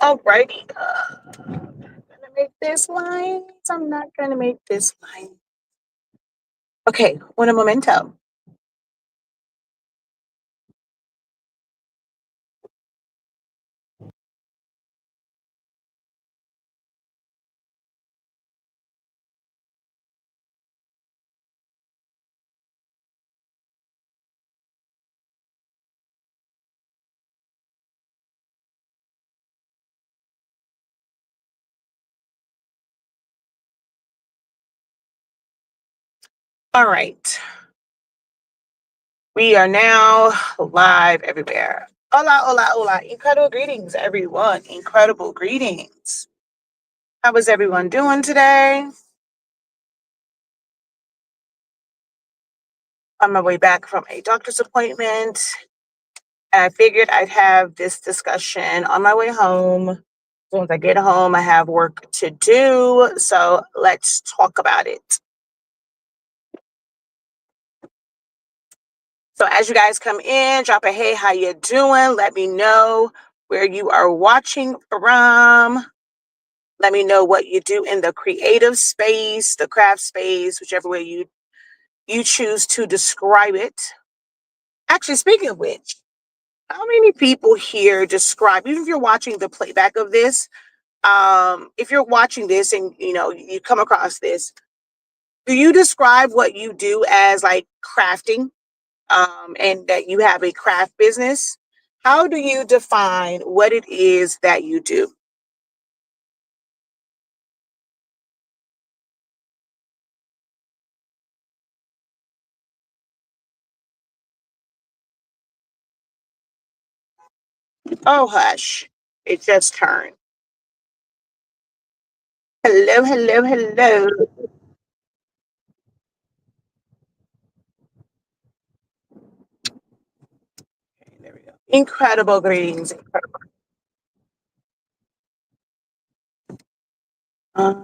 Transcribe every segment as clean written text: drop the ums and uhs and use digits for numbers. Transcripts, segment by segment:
Alrighty. I'm gonna make this line. I'm not gonna make this line. Okay, un momento. All right. We are now live everywhere. Hola, hola, hola. Incredible greetings, everyone. Incredible greetings. How is everyone doing today? On my way back from a doctor's appointment. I figured I'd have this discussion on my way home. As soon as I get home, I have work to do. So let's talk about it. So as you guys come in, drop a hey, how you doing? Let me know where you are watching from. Let me know what you do in the creative space, the craft space, whichever way you choose to describe it. Actually, speaking of which, how many people here describe, even if you're watching the playback of this, if you're watching this and you come across this, do you describe what you do as like crafting, and that you have a craft business? How do you define what it is that you do? Oh, hush. It just turned. Hello, hello, hello. Okay, there we go. Incredible greetings. Incredible. Uh,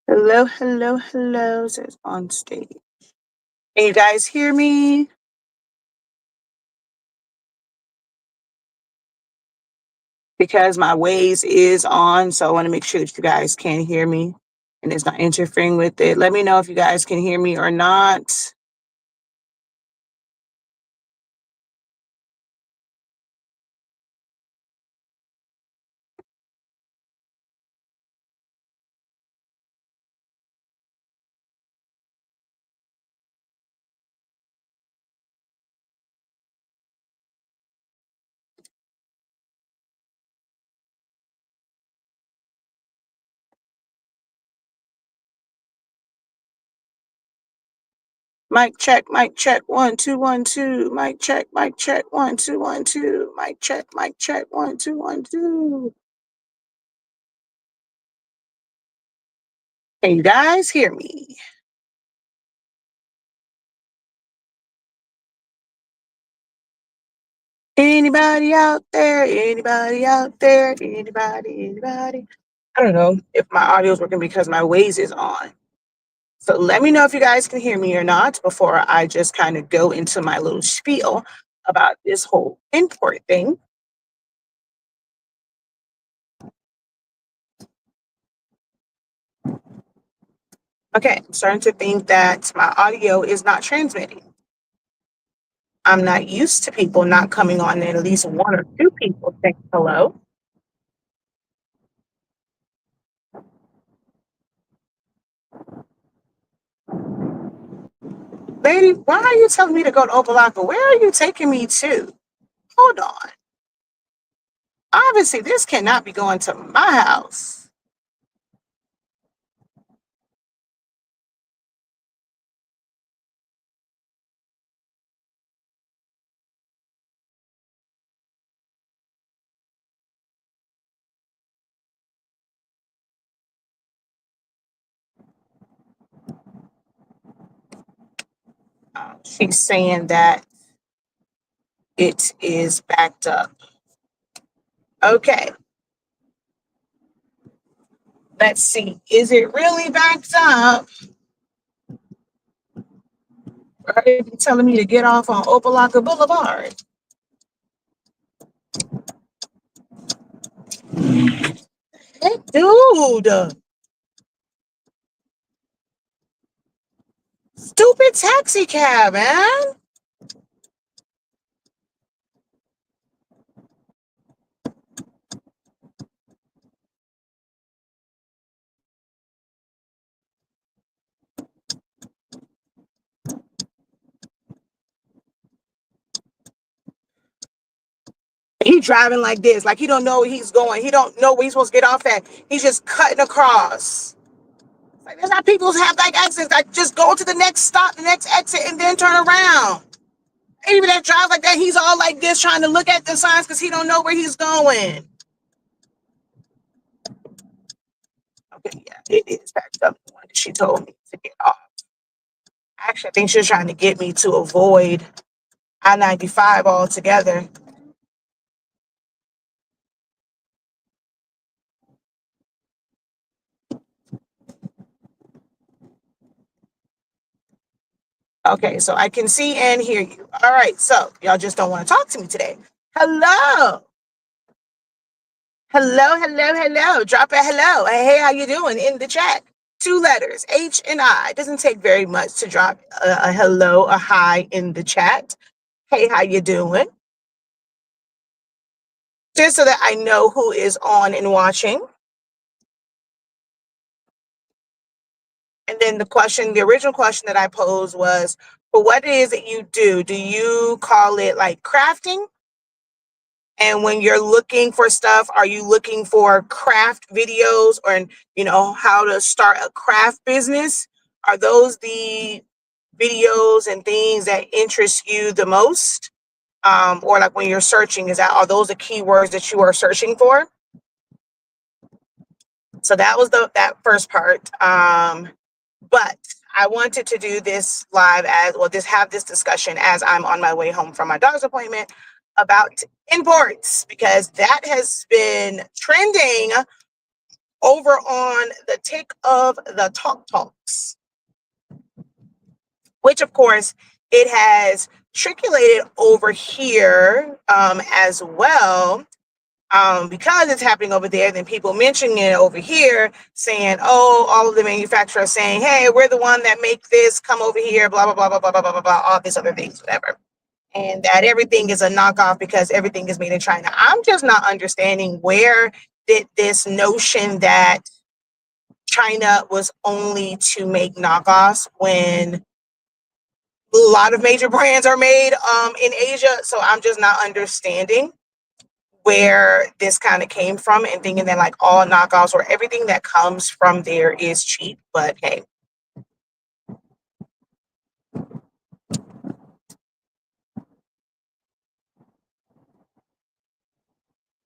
hello, hello, hello. Says on stage. Can you guys hear me? Because my Waze is on, so I want to make sure that you guys can hear me and it's not interfering with it. Let me know if you guys can hear me or not. Mic check, 1 2 1 2. Mic check, 1 2 1 2. Mic check, 1 2 1 2. Can you guys hear me? Anybody out there? Anybody out there? Anybody? I don't know if my audio is working because my Waze is on. So let me know if you guys can hear me or not before I just kind of go into my little spiel about this whole import thing. Okay, I'm starting to think that my audio is not transmitting. I'm not used to people not coming on, and at least one or two people saying hello. Lady, why are you telling me to go to Opa-locka? Where are you taking me to? Hold on. Obviously, this cannot be going to my house. She's saying that it is backed up. Okay, let's see. Is it really backed up? Or are you telling me to get off on Opa-locka Boulevard? Dude, stupid taxi cab, man. He driving like this, like he don't know where he's going. He don't know where he's supposed to get off at. He's just cutting across. Like that's how people have like accidents. Like just go to the next stop, the next exit, and then turn around. Even that drives like that, he's all like this, trying to look at the signs because he don't know where he's going. Okay, yeah, it is backed up. The one that she told me to get off. Actually, I think she was trying to get me to avoid I-95 altogether. Okay, so I can see and hear you. All right, so y'all just don't want to talk to me today. Hello. Hello. Drop a hello. Hey, how you doing in the chat? 2 letters, H and I. It doesn't take very much to drop a hello, a hi in the chat. Hey, how you doing? Just so that I know who is on and watching. And then the original question that I posed was, for what it is that you do you call it like crafting? And when you're looking for stuff, are you looking for craft videos or, how to start a craft business? Are those the videos and things that interest you the most? Or like when you're searching, are those the keywords that you are searching for? So that was that first part. But I wanted to do this live have this discussion as I'm on my way home from my doctor's appointment about imports, because that has been trending over on the tick of the talks, which of course it has circulated over here as well. Because it's happening over there, then people mentioning it over here saying, oh, all of the manufacturers saying, hey, we're the one that make this, come over here, blah, blah, blah, blah, blah, blah, blah, blah, blah, all these other things, whatever. And that everything is a knockoff because everything is made in China. I'm just not understanding where did this notion that China was only to make knockoffs when a lot of major brands are made in Asia. So I'm just not understanding where this kind of came from and thinking that like all knockoffs or everything that comes from there is cheap. But hey.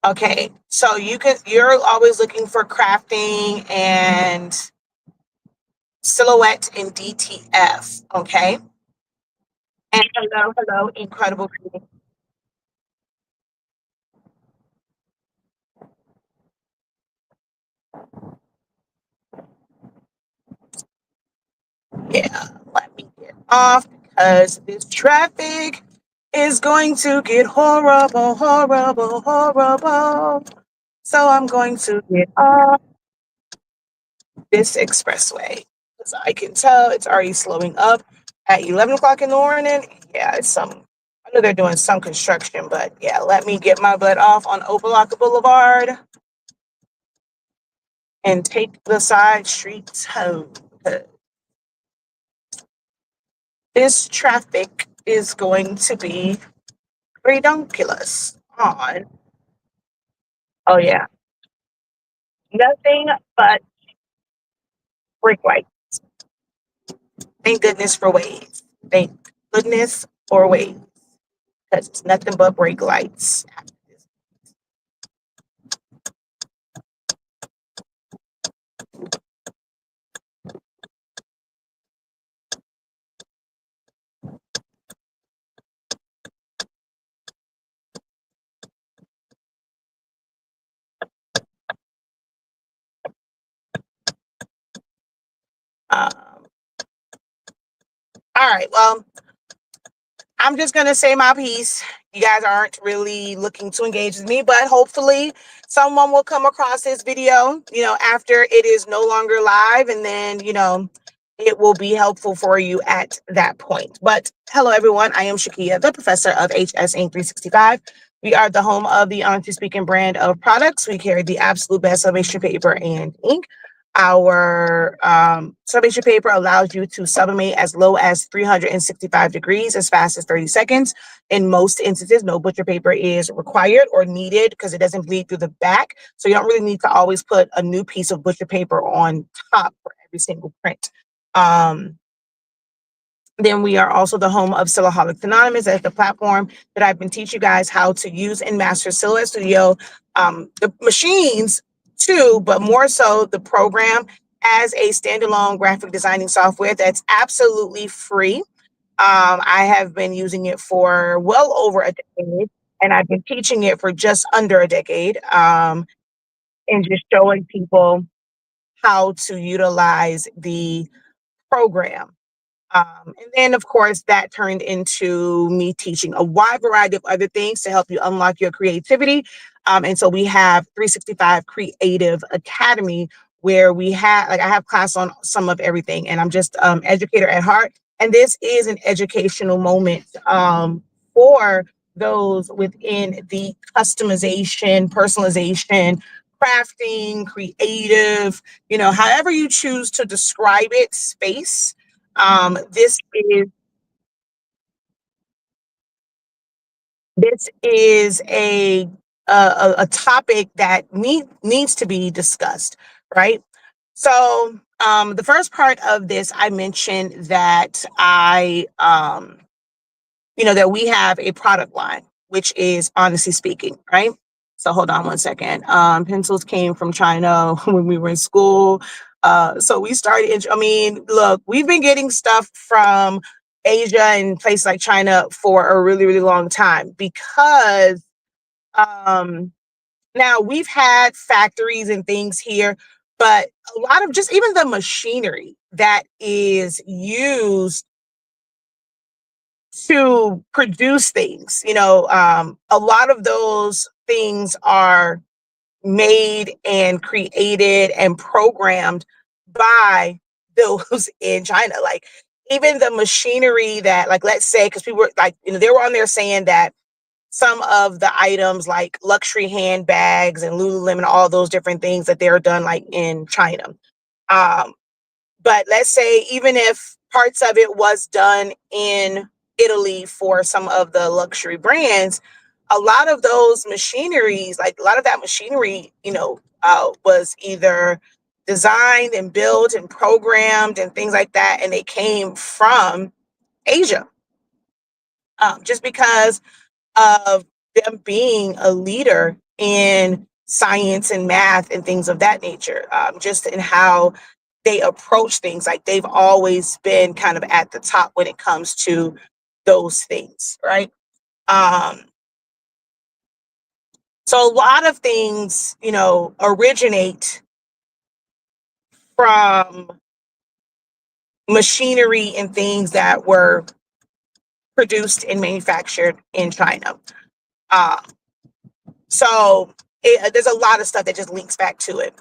Okay, so you're always looking for crafting and silhouette and DTF, okay? And hello, incredible. Yeah, let me get off because this traffic is going to get horrible. So I'm going to get off this expressway because I can tell it's already slowing up at 11 o'clock in the morning. Yeah, I know they're doing some construction, but yeah, let me get my butt off on Opa-locka Boulevard and take the side streets home. This traffic is going to be redonkulous on. Oh yeah, nothing but brake lights. Thank goodness for Waze. Thank goodness for Waze, because it's nothing but brake lights. Um, all right, well, I'm just gonna say my piece. you guys aren't really looking to engage with me, but hopefully someone will come across this video, after it is no longer live, and then, it will be helpful for you at that point. But hello, everyone. I am Shakia, the professor of HS Ink 365. We are the home of the Honestly Speaking brand of products. We carry the absolute best summation paper and ink. Our summation paper allows you to sublimate as low as 365 degrees as fast as 30 seconds. In most instances, no butcher paper is required or needed because it doesn't bleed through the back. So you don't really need to always put a new piece of butcher paper on top for every single print. Then we are also the home of Silaholics Anonymous. That's the platform that I've been teaching you guys how to use and master Silhouette Studio, the machines too, but more so the program as a standalone graphic designing software that's absolutely free. I have been using it for well over a decade, and I've been teaching it for just under a decade, and just showing people how to utilize the program. And then, of course, that turned into me teaching a wide variety of other things to help you unlock your creativity. And so we have 365 Creative Academy, where I have class on some of everything, and I'm just educator at heart. And this is an educational moment for those within the customization, personalization, crafting, creative, however you choose to describe it, space. This is a topic that needs to be discussed, right? So the first part of this, I mentioned that that we have a product line, which is Honestly Speaking, right? So hold on one second. Pencils came from China when we were in school. So we started, look, we've been getting stuff from Asia and places like China for a really, really long time because now we've had factories and things here, but a lot of just even the machinery that is used to produce things, a lot of those things are made and created and programmed by those in China. Like even the machinery that, like, let's say, because people were like, they were on there saying that some of the items like luxury handbags and Lululemon, all those different things that they're done like in China. But let's say even if parts of it was done in Italy for some of the luxury brands, a lot of those machineries, like a lot of that machinery, was either designed and built and programmed and things like that, and they came from Asia. Just because of them being a leader in science and math and things of that nature, just in how they approach things. Like they've always been kind of at the top when it comes to those things, right? So a lot of things, originate from machinery and things that were produced and manufactured in China. So there's a lot of stuff that just links back to it.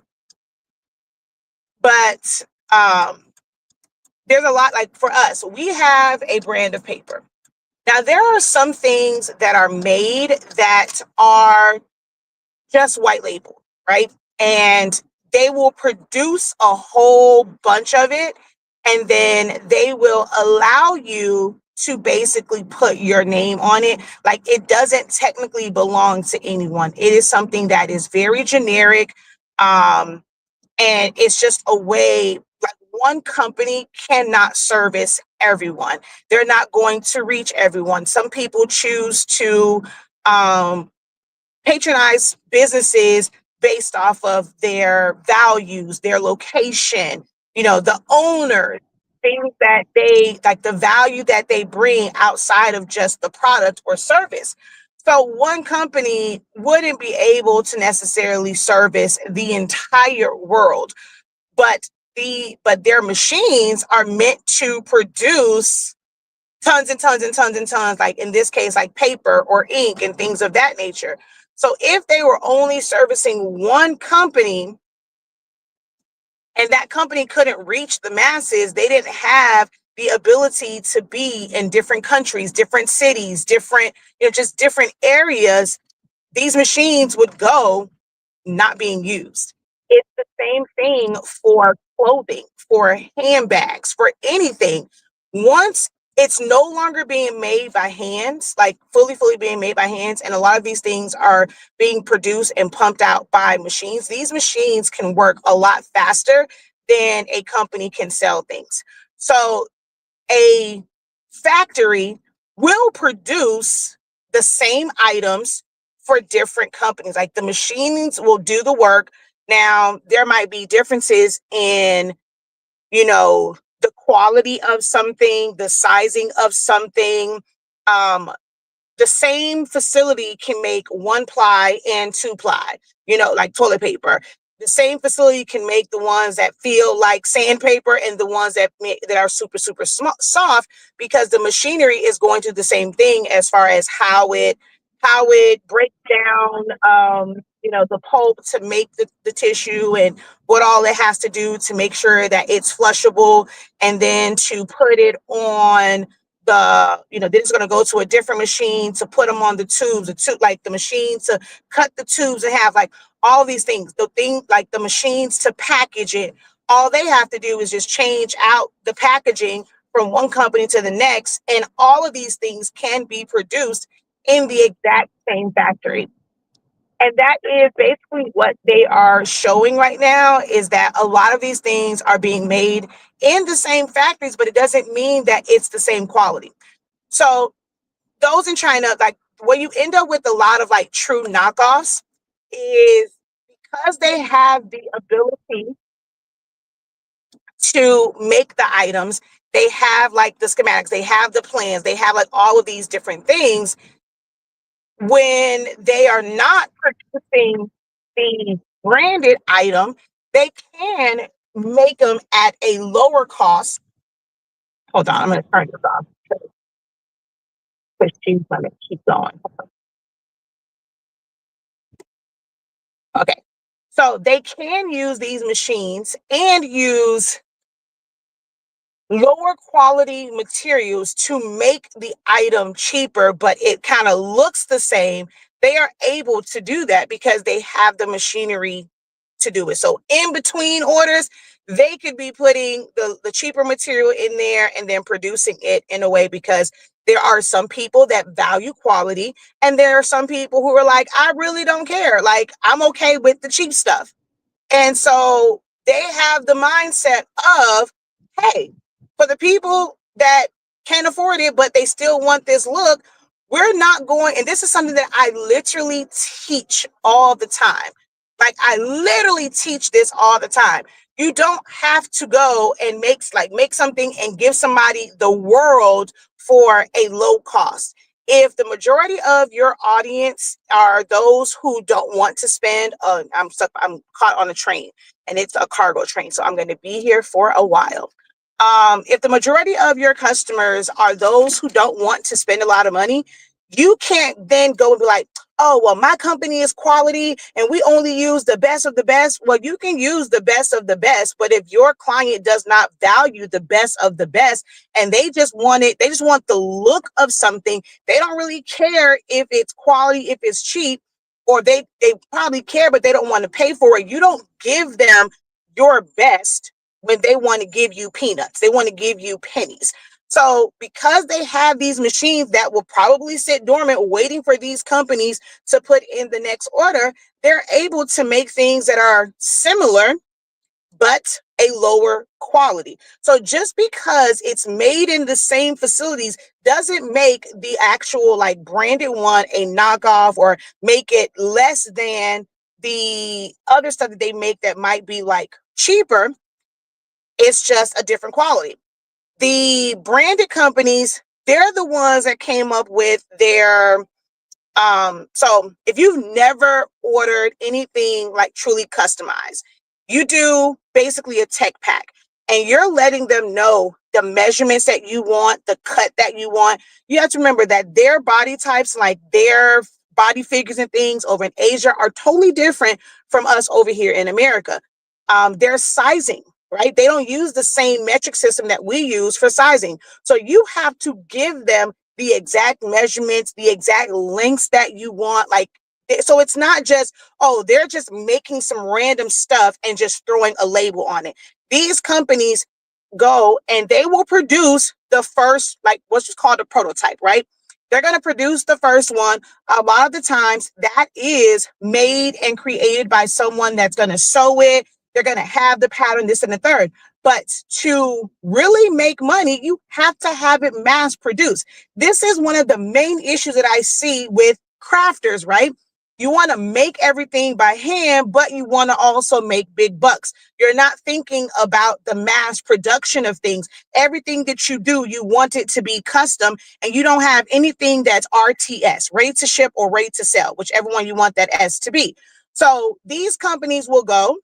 But there's a lot, like for us, we have a brand of paper. Now, there are some things that are made that are just white label, right? And they will produce a whole bunch of it, and then they will allow you to basically put your name on it. Like it doesn't technically belong to anyone. It is something that is very generic. And it's just a way, like one company cannot service everyone. They're not going to reach everyone. Some people choose to patronize businesses based off of their values, their location, the owner, things that they like, the value that they bring outside of just the product or service. So one company wouldn't be able to necessarily service the entire world, but their machines are meant to produce tons and tons and tons and tons, like in this case, like paper or ink and things of that nature. So if they were only servicing one company and that company couldn't reach the masses, they didn't have the ability to be in different countries, different cities, different, just different areas, these machines would go not being used. It's the same thing for clothing, for handbags, for anything. Once it's no longer being made by hands, like fully being made by hands, and a lot of these things are being produced and pumped out by machines, these machines can work a lot faster than a company can sell things. So a factory will produce the same items for different companies. Like the machines will do the work. Now, there might be differences in, the quality of something, the sizing of something. Um, the same facility can make 1-ply and 2-ply, like toilet paper. The same facility can make the ones that feel like sandpaper and the ones that are super, super soft, because the machinery is going to do the same thing as far as how it breaks down, the pulp to make the tissue, and what all it has to do to make sure that it's flushable, and then to put it on then it's going to go to a different machine to put them on like the machine to cut the tubes and have like all these things, the thing like the machines to package it. All they have to do is just change out the packaging from one company to the next, and all of these things can be produced in the exact same factory. And that is basically what they are showing right now, is that a lot of these things are being made in the same factories, but it doesn't mean that it's the same quality. So those in China, like what you end up with a lot of like true knockoffs is because they have the ability to make the items, they have like the schematics, they have the plans, they have like all of these different things. When they are not purchasing the branded item, they can make them at a lower cost. Hold on, I'm going to turn this off because she's going to keep going. Okay. So they can use these machines and use lower quality materials to make the item cheaper, but it kind of looks the same. They are able to do that because they have the machinery to do it. So in between orders, they could be putting the cheaper material in there and then producing it in a way, because there are some people that value quality, and there are some people who are like, I really don't care. Like, I'm okay with the cheap stuff. And so they have the mindset of, hey, for the people that can't afford it, but they still want this look, we're not going. And this is something that I literally teach all the time. Like, I literally teach this all the time. You don't have to go and make something and give somebody the world for a low cost. If the majority of your audience are those who don't want to spend, I'm caught on a train and it's a cargo train, so I'm going to be here for a while. If the majority of your customers are those who don't want to spend a lot of money, you can't then go and be like, oh, well, my company is quality and we only use the best of the best. Well, you can use the best of the best, but if your client does not value the best of the best and they just want the look of something, they don't really care if it's quality, if it's cheap, or they probably care, but they don't want to pay for it. You don't give them your best when they want to give you peanuts. They want to give you pennies. So because they have these machines that will probably sit dormant waiting for these companies to put in the next order, they're able to make things that are similar, but a lower quality. So just because it's made in the same facilities doesn't make the actual like branded one a knockoff or make it less than the other stuff that they make that might be like cheaper. It's just a different quality. The branded companies, they're the ones that came up with their so if you've never ordered anything like truly customized, you do basically a tech pack, and you're letting them know the measurements that you want, the cut that you want. You have to remember that their body types, like their body figures and things over in Asia, are totally different from us over here in America. Their sizing, right? They don't use the same metric system that we use for sizing. So you have to give them the exact measurements, the exact lengths that you want. Like, so it's not just, oh, they're just making some random stuff and just throwing a label on it. These companies go and they will produce the first, like what's just called a prototype, right? They're going to produce the first one. A lot of the times that is made and created by someone that's going to sew it. They're going to have the pattern, this and the third. But to really make money, you have to have it mass produced. This is one of the main issues that I see with crafters, right? You want to make everything by hand, but you want to also make big bucks. You're not thinking about the mass production of things. Everything that you do, you want it to be custom, and you don't have anything that's RTS, ready to ship or ready to sell, whichever one you want that S to be. So these companies will go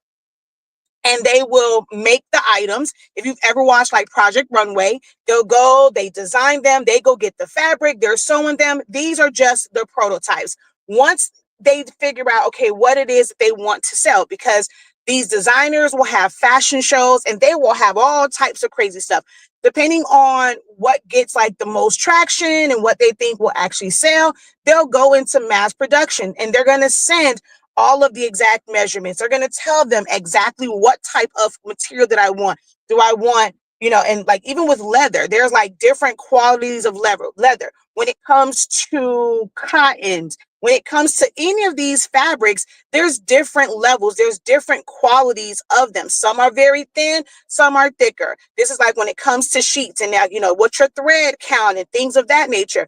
and they will make the items. If you've ever watched like Project Runway, they'll go, they design them, they go get the fabric, they're sewing them. These are just the prototypes. Once they figure out, okay, what it is that they want to sell, because these designers will have fashion shows and they will have all types of crazy stuff. Depending on what gets like the most traction and what they think will actually sell, they'll go into mass production and they're going to send all of the exact measurements. They're going to tell them exactly what type of material that I want. Do I want, and like even with leather, there's like different qualities of leather. When it comes to cottons, when it comes to any of these fabrics, there's different levels, there's different qualities of them. Some are very thin, some are thicker. This is like when it comes to sheets and now, what's your thread count and things of that nature.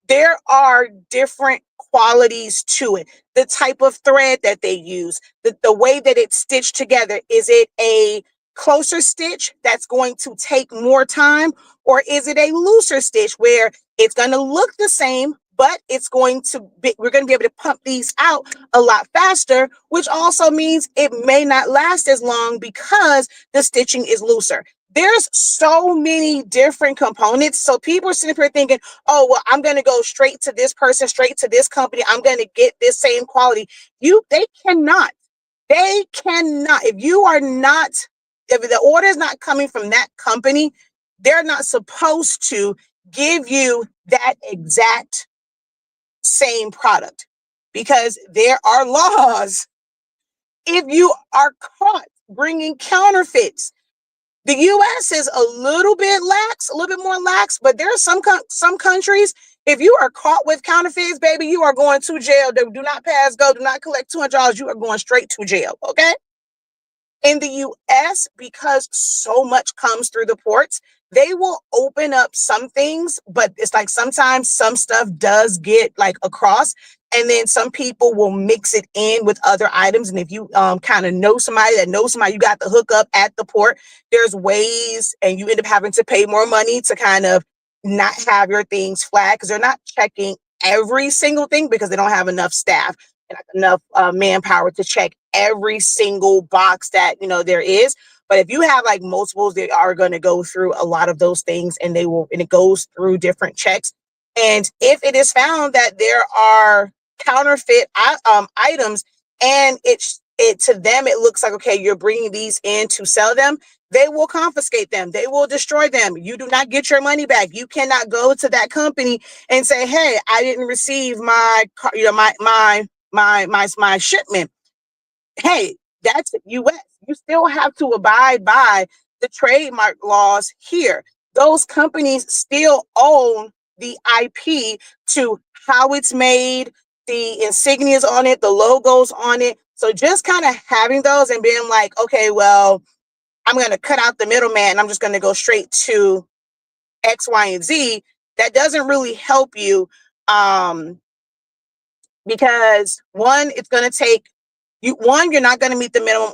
There are different qualities to it. The type of thread that they use, the way that it's stitched together. Is it a closer stitch that's going to take more time, or is it a looser stitch where it's going to look the same, but it's going to be, we're going to be able to pump these out a lot faster, which also means it may not last as long because the stitching is looser. There's so many different components. So people are sitting here thinking, oh, well, I'm going to go straight to this person, straight to this company. I'm going to get this same quality. They cannot. If you are not, if the order is not coming from that company, they're not supposed to give you that exact same product, because there are laws. If you are caught bringing counterfeits, the U.S. is a little bit more lax, but there are some countries, if you are caught with counterfeits, baby, you are going to jail. Do not pass go, do not collect $200. You are going straight to jail, okay? In the U.S., because so much comes through the ports, they will open up some things, but it's like sometimes some stuff does get like across, and then some people will mix it in with other items. And if you kind of know somebody that knows somebody, you got the hookup at the port, there's ways, and you end up having to pay more money to kind of not have your things flagged, because they're not checking every single thing because they don't have enough staff and enough manpower to check every single box that there is. But if you have like multiples, they are going to go through a lot of those things, and it goes through different checks. And if it is found that there are counterfeit items, and it to them it looks like, okay, you're bringing these in to sell them, they will confiscate them. They will destroy them. You do not get your money back. You cannot go to that company and say, hey, I didn't receive my my shipment. Hey, that's U.S. You still have to abide by the trademark laws here. Those companies still own the IP to how it's made, the insignias on it, the logos on it. So just kind of having those and being like, okay, well, I'm going to cut out the middleman. I'm just going to go straight to X, Y, and Z. That doesn't really help you, because one, it's going to take you're not going to meet the minimum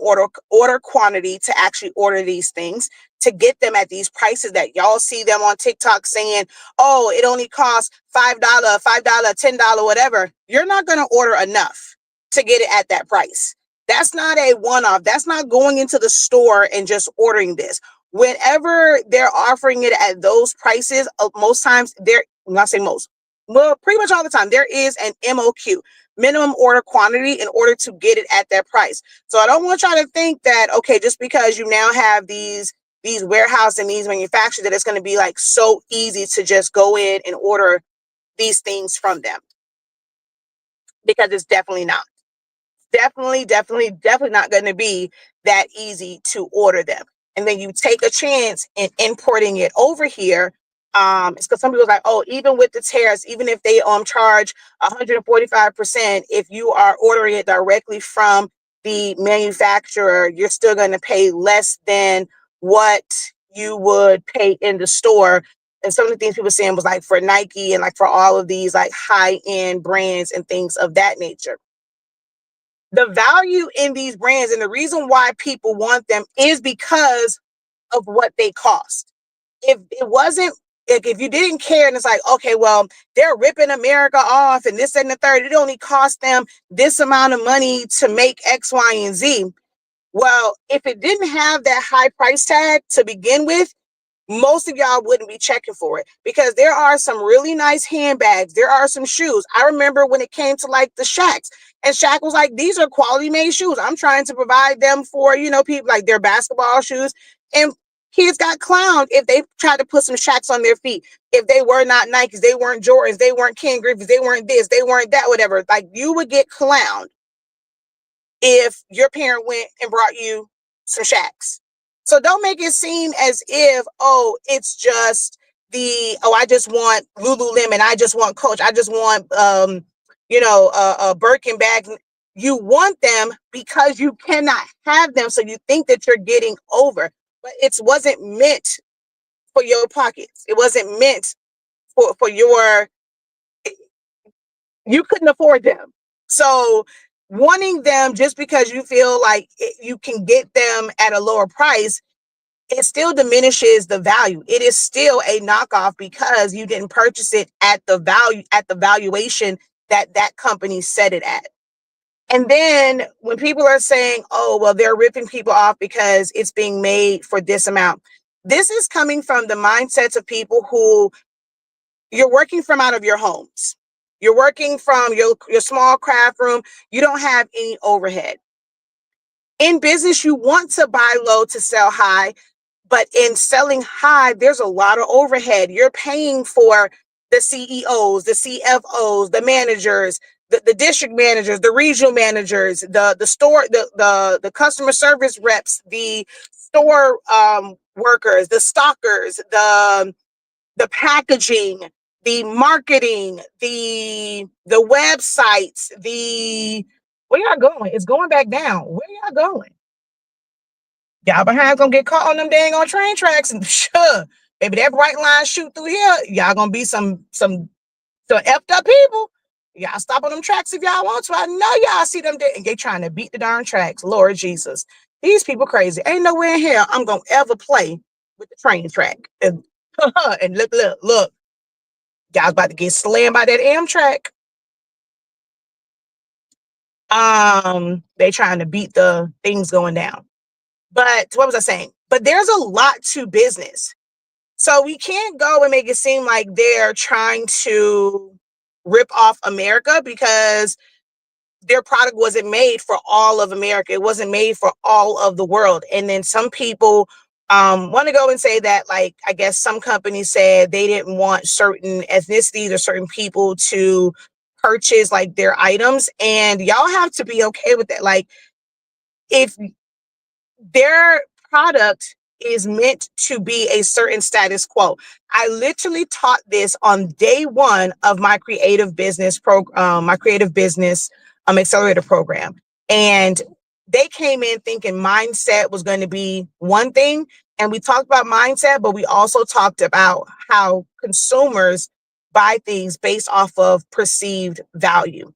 order quantity to actually order these things, to get them at these prices that y'all see them on TikTok saying, oh, it only costs $5, $10, whatever. You're not going to order enough to get it at that price. That's not a one-off. That's not going into the store and just ordering this. whenever they're offering it at those prices, most times they're not saying most, well, pretty much all the time, there is an MOQ, minimum order quantity, in order to get it at that price. So I don't want y'all to think that, okay, just because you now have these warehouses and these manufacturers, that it's going to be like so easy to just go in and order these things from them, because it's definitely not. Definitely not going to be that easy to order them. And then you take a chance in importing it over here. It's because some people are like, oh, even with the tariffs, even if they charge 145%, if you are ordering it directly from the manufacturer, you're still going to pay less than what you would pay in the store. And some of the things people were saying was like for Nike and like for all of these like high-end brands and things of that nature. The value in these brands and the reason why people want them is because of what they cost. If it wasn't, if you didn't care and it's like, okay, well, they're ripping America off and this and the third, it only cost them this amount of money to make X, Y, and Z. Well, if it didn't have that high price tag to begin with, most of y'all wouldn't be checking for it, because there are some really nice handbags. There are some shoes. I remember when it came to like the Shaqs, and Shaq was like, these are quality made shoes. I'm trying to provide them for, people, like their basketball shoes. And kids got clowned if they tried to put some Shaqs on their feet. If they were not Nikes, they weren't Jordans, they weren't Ken Griffey's, they weren't this, they weren't that, whatever. Like, you would get clowned if your parent went and brought you some Shaqs. So don't make it seem as if, oh, it's just I just want Lululemon, I just want Coach, I just want, a Birkin bag. You want them because you cannot have them, so you think that you're getting over. But it wasn't meant for your pockets. It wasn't meant for your, you couldn't afford them. So wanting them just because you feel like you can get them at a lower price, it still diminishes the value. It is still a knockoff because you didn't purchase it at the valuation that that company set it at. And then when people are saying, oh, well, they're ripping people off because it's being made for this amount, this is coming from the mindsets of people who, you're working from out of your homes. You're working from your small craft room. You don't have any overhead. In business, you want to buy low to sell high, but in selling high, there's a lot of overhead. You're paying for the CEOs, the CFOs, the managers, the district managers, the regional managers, the store, the customer service reps, the store workers, the stockers, the packaging, the marketing, the websites, where y'all going? It's going back down. Where y'all going? Y'all behind gonna get caught on them dang on train tracks, and sure, maybe that bright line shoot through here. Y'all gonna be some effed up people. Y'all stop on them tracks if y'all want to. I know y'all see them there, and they trying to beat the darn tracks. Lord Jesus, these people crazy. Ain't nowhere in here I'm gonna ever play with the train track. And look. Y'all about to get slammed by that Amtrak. They trying to beat the things going down. But what was I saying? But there's a lot to business. So we can't go and make it seem like they're trying to rip off America, because their product wasn't made for all of America. It wasn't made for all of the world. And then some people want to go and say that, like, I guess some companies said they didn't want certain ethnicities or certain people to purchase like their items. And y'all have to be okay with that. Like, if their product is meant to be a certain status quo. I literally taught this on day one of my creative business accelerator program. And they came in thinking mindset was going to be one thing. And we talked about mindset, but we also talked about how consumers buy things based off of perceived value.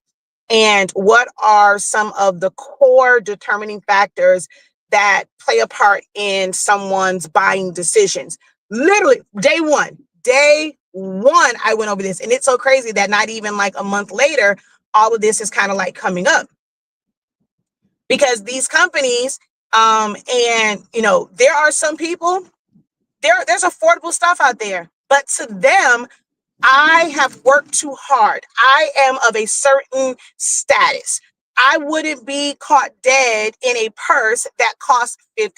And what are some of the core determining factors that play a part in someone's buying decisions? Literally, day one, I went over this. And it's so crazy that not even like a month later, all of this is kind of like coming up. Because these companies, and there are some people there's affordable stuff out there, but to them, I have worked too hard. I am of a certain status. I wouldn't be caught dead in a purse that costs $50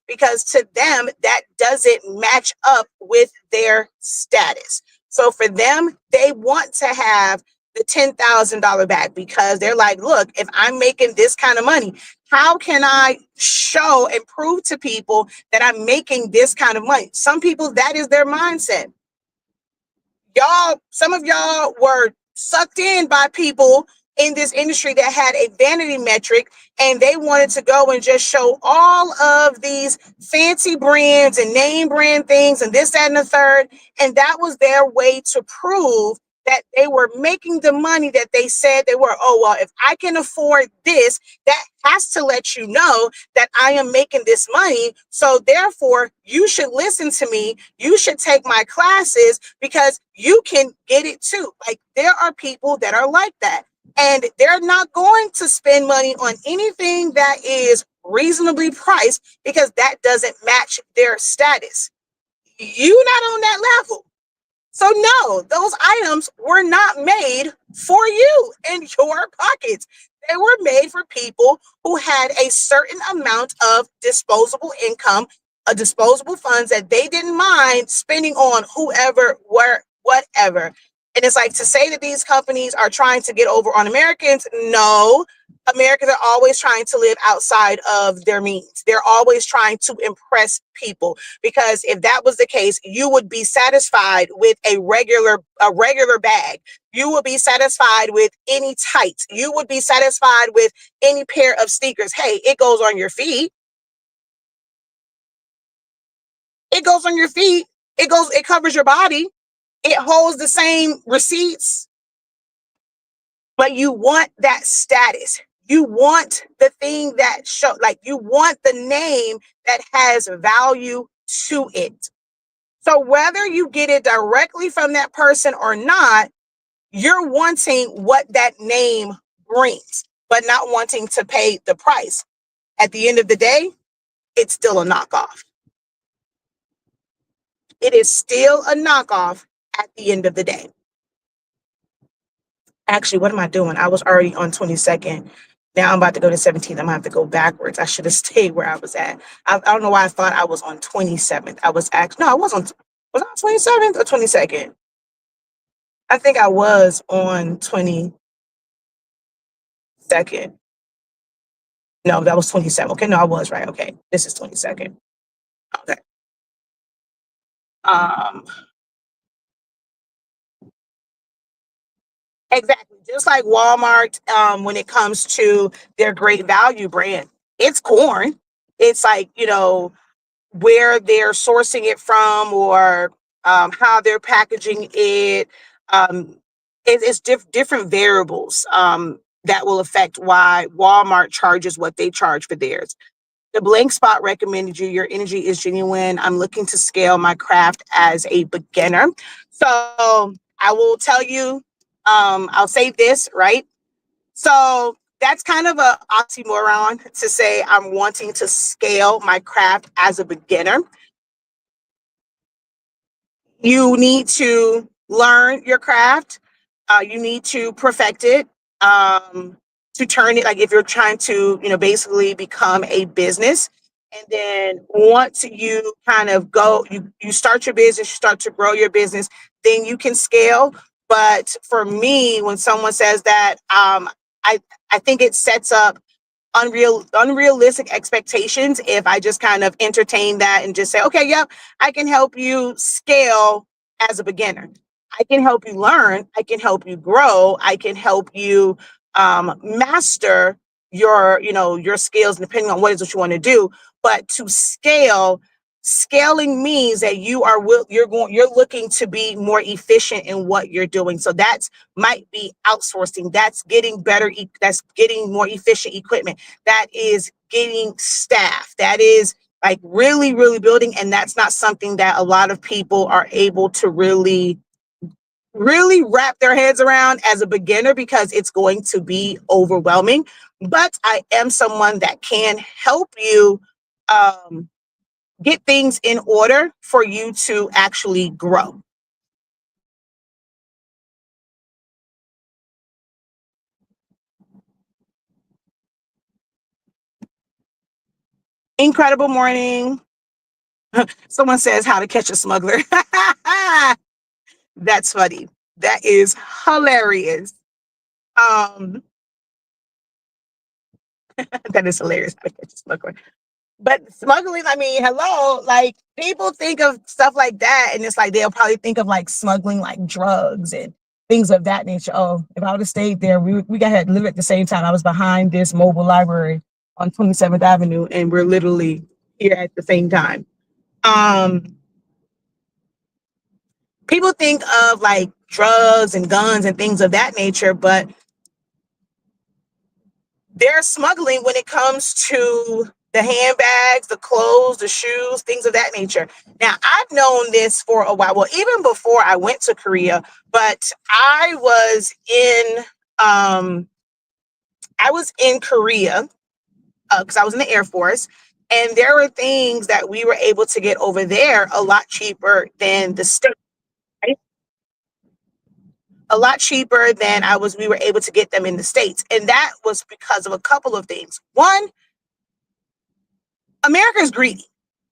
because to them, that doesn't match up with their status. So for them, they want to have the $10,000 bag because they're like, look, if I'm making this kind of money, how can I show and prove to people that I'm making this kind of money? Some people, that is their mindset. Y'all, some of y'all were sucked in by people in this industry that had a vanity metric and they wanted to go and just show all of these fancy brands and name brand things and this, that, and the third. And that was their way to prove that they were making the money that they said they were. Oh, well, if I can afford this, that has to let you know that I am making this money. So therefore, you should listen to me. You should take my classes because you can get it too. Like there are people that are like that. And they're not going to spend money on anything that is reasonably priced because that doesn't match their status. You're not on that level. So no, those items were not made for you in your pockets. They were made for people who had a certain amount of disposable income, disposable funds that they didn't mind spending on whoever, where, whatever. And it's like to say that these companies are trying to get over on Americans. No, Americans are always trying to live outside of their means. They're always trying to impress people because if that was the case, you would be satisfied with a regular bag. You would be satisfied with any tights. You would be satisfied with any pair of sneakers. Hey, it goes on your feet. It goes on your feet. It covers your body. It holds the same receipts, but you want that status. You want the thing that show, like you want the name that has value to it. So whether you get it directly from that person or not, you're wanting what that name brings, but not wanting to pay the price. At the end of the day, it's still a knockoff. It is still a knockoff at the end of the day. Actually, what am I doing? I was already on 22nd. Now I'm about to go to 17th. I'm gonna have to go backwards. I should have stayed where I was at. I don't know why I thought I was on 27th. I was actually, no, I was on 27th or 22nd? I think I was on 22nd. No, that was 27th. Okay, no, I was right. Okay, this is 22nd. Okay. Um, exactly. Just like Walmart, when it comes to their great value brand, it's corn. It's like, where they're sourcing it from or how they're packaging it. It's different variables that will affect why Walmart charges what they charge for theirs. The blank spot recommended you. Your energy is genuine. I'm looking to scale my craft as a beginner. So I will tell you, I'll say this, right? So that's kind of an oxymoron to say I'm wanting to scale my craft as a beginner. You need to learn your craft. You need to perfect it to turn it, like if you're trying to, basically become a business. And then once you kind of go, you start your business, you start to grow your business, then you can scale. But for me, when someone says that, I think it sets up unrealistic expectations if I just kind of entertain that and just say, okay, yep, I can help you scale as a beginner. I can help you learn. I can help you grow. I can help you master your skills, depending on what it is that you want to do. But to scaling means that you're looking to be more efficient in what you're doing. So that's might be outsourcing. That's getting better. That's getting more efficient equipment. That is getting staff. That is like really, really building. And that's not something that a lot of people are able to really wrap their heads around as a beginner because it's going to be overwhelming. But I am someone that can help you get things in order for you to actually grow. Incredible morning. Someone says how to catch a smuggler. That's funny. That is hilarious. Um, that is hilarious. How to catch a smuggler. But smuggling, I mean, hello, like people think of stuff like that, and it's like they'll probably think of like smuggling like drugs and things of that nature. Oh, if I would have stayed there, we got to live at the same time. I was behind this mobile library on 27th Avenue, and we're literally here at the same time. Um, People think of like drugs and guns and things of that nature, but there's smuggling when it comes to the handbags, the clothes, the shoes, things of that nature. Now, I've known this for a while. Well, even before I went to Korea, but um I was in Korea because I was in the Air Force, and there were things that we were able to get over there a lot cheaper than the States. Right? A lot cheaper than we were able to get them in the States. And that was because of a couple of things. One, America is greedy.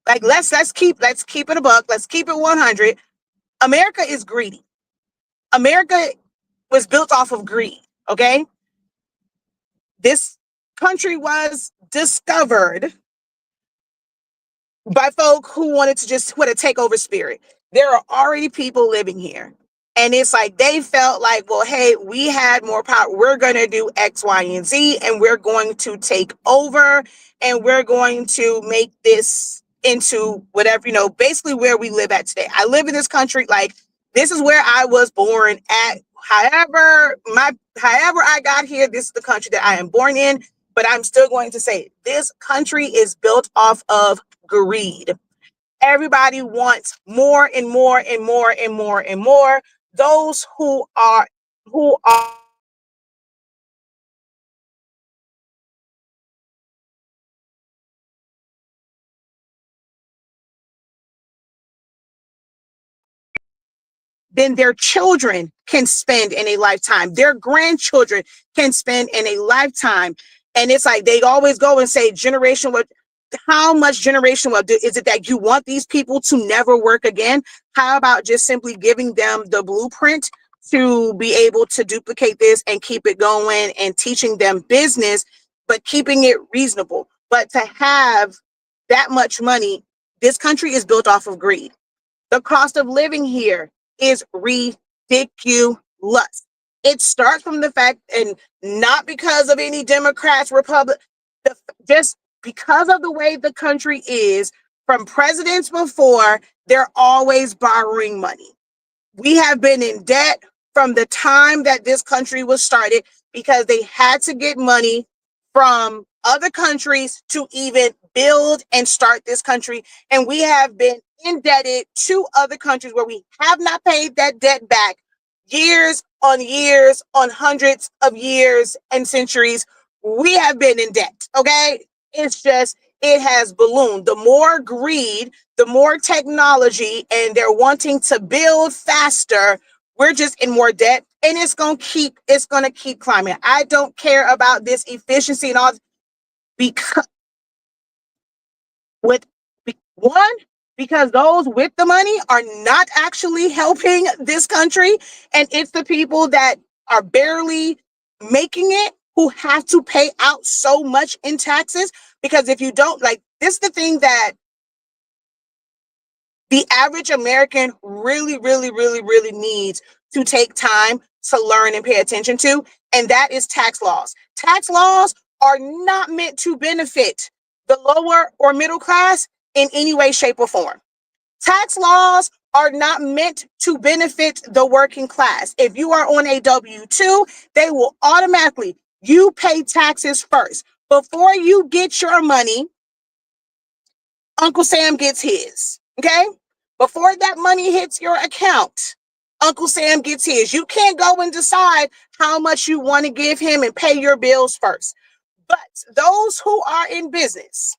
Like let's keep it a buck. Let's keep it 100. America is greedy. America was built off of greed. Okay, this country was discovered by folk who wanted to just what a takeover spirit. There are already people living here. And it's like they felt like, well, hey, we had more power. We're going to do X, Y, and Z, and we're going to take over and we're going to make this into whatever, basically where we live at today. I live in this country. Like, this is where I was born at. However I got here, this is the country that I am born in. But I'm still going to say this country is built off of greed. Everybody wants more and more and more and more and more. Those who are then their children can spend in a lifetime. Their grandchildren can spend in a lifetime. And it's like they always go and say generation what how much generation wealth is it that you want these people to never work again? How about just simply giving them the blueprint to be able to duplicate this and keep it going and teaching them business, but keeping it reasonable. But to have that much money, this country is built off of greed. The cost of living here is ridiculous. It starts from the fact, and not because of any Democrats, Republic, just because of the way the country is, from presidents before, they're always borrowing money. We have been in debt from the time that this country was started because they had to get money from other countries to even build and start this country. And we have been indebted to other countries where we have not paid that debt back years, on hundreds of years and centuries. We have been in debt. Okay. It's just, it has ballooned. The more greed, the more technology, and they're wanting to build faster. We're just in more debt, and it's going to keep climbing. I don't care about this efficiency and all, because with one, because those with the money are not actually helping this country, and it's the people that are barely making it who have to pay out so much in taxes. Because if you don't, like, this is the thing that the average American really, really, really, really needs to take time to learn and pay attention to, and that is tax laws. Tax laws are not meant to benefit the lower or middle class in any way, shape, or form. Tax laws are not meant to benefit the working class. If you are on a W-2, they will automatically, you pay taxes first. Before you get your money, Uncle Sam gets his. Okay? Before that money hits your account, Uncle Sam gets his. You can't go and decide how much you want to give him and pay your bills first. But those who are in business,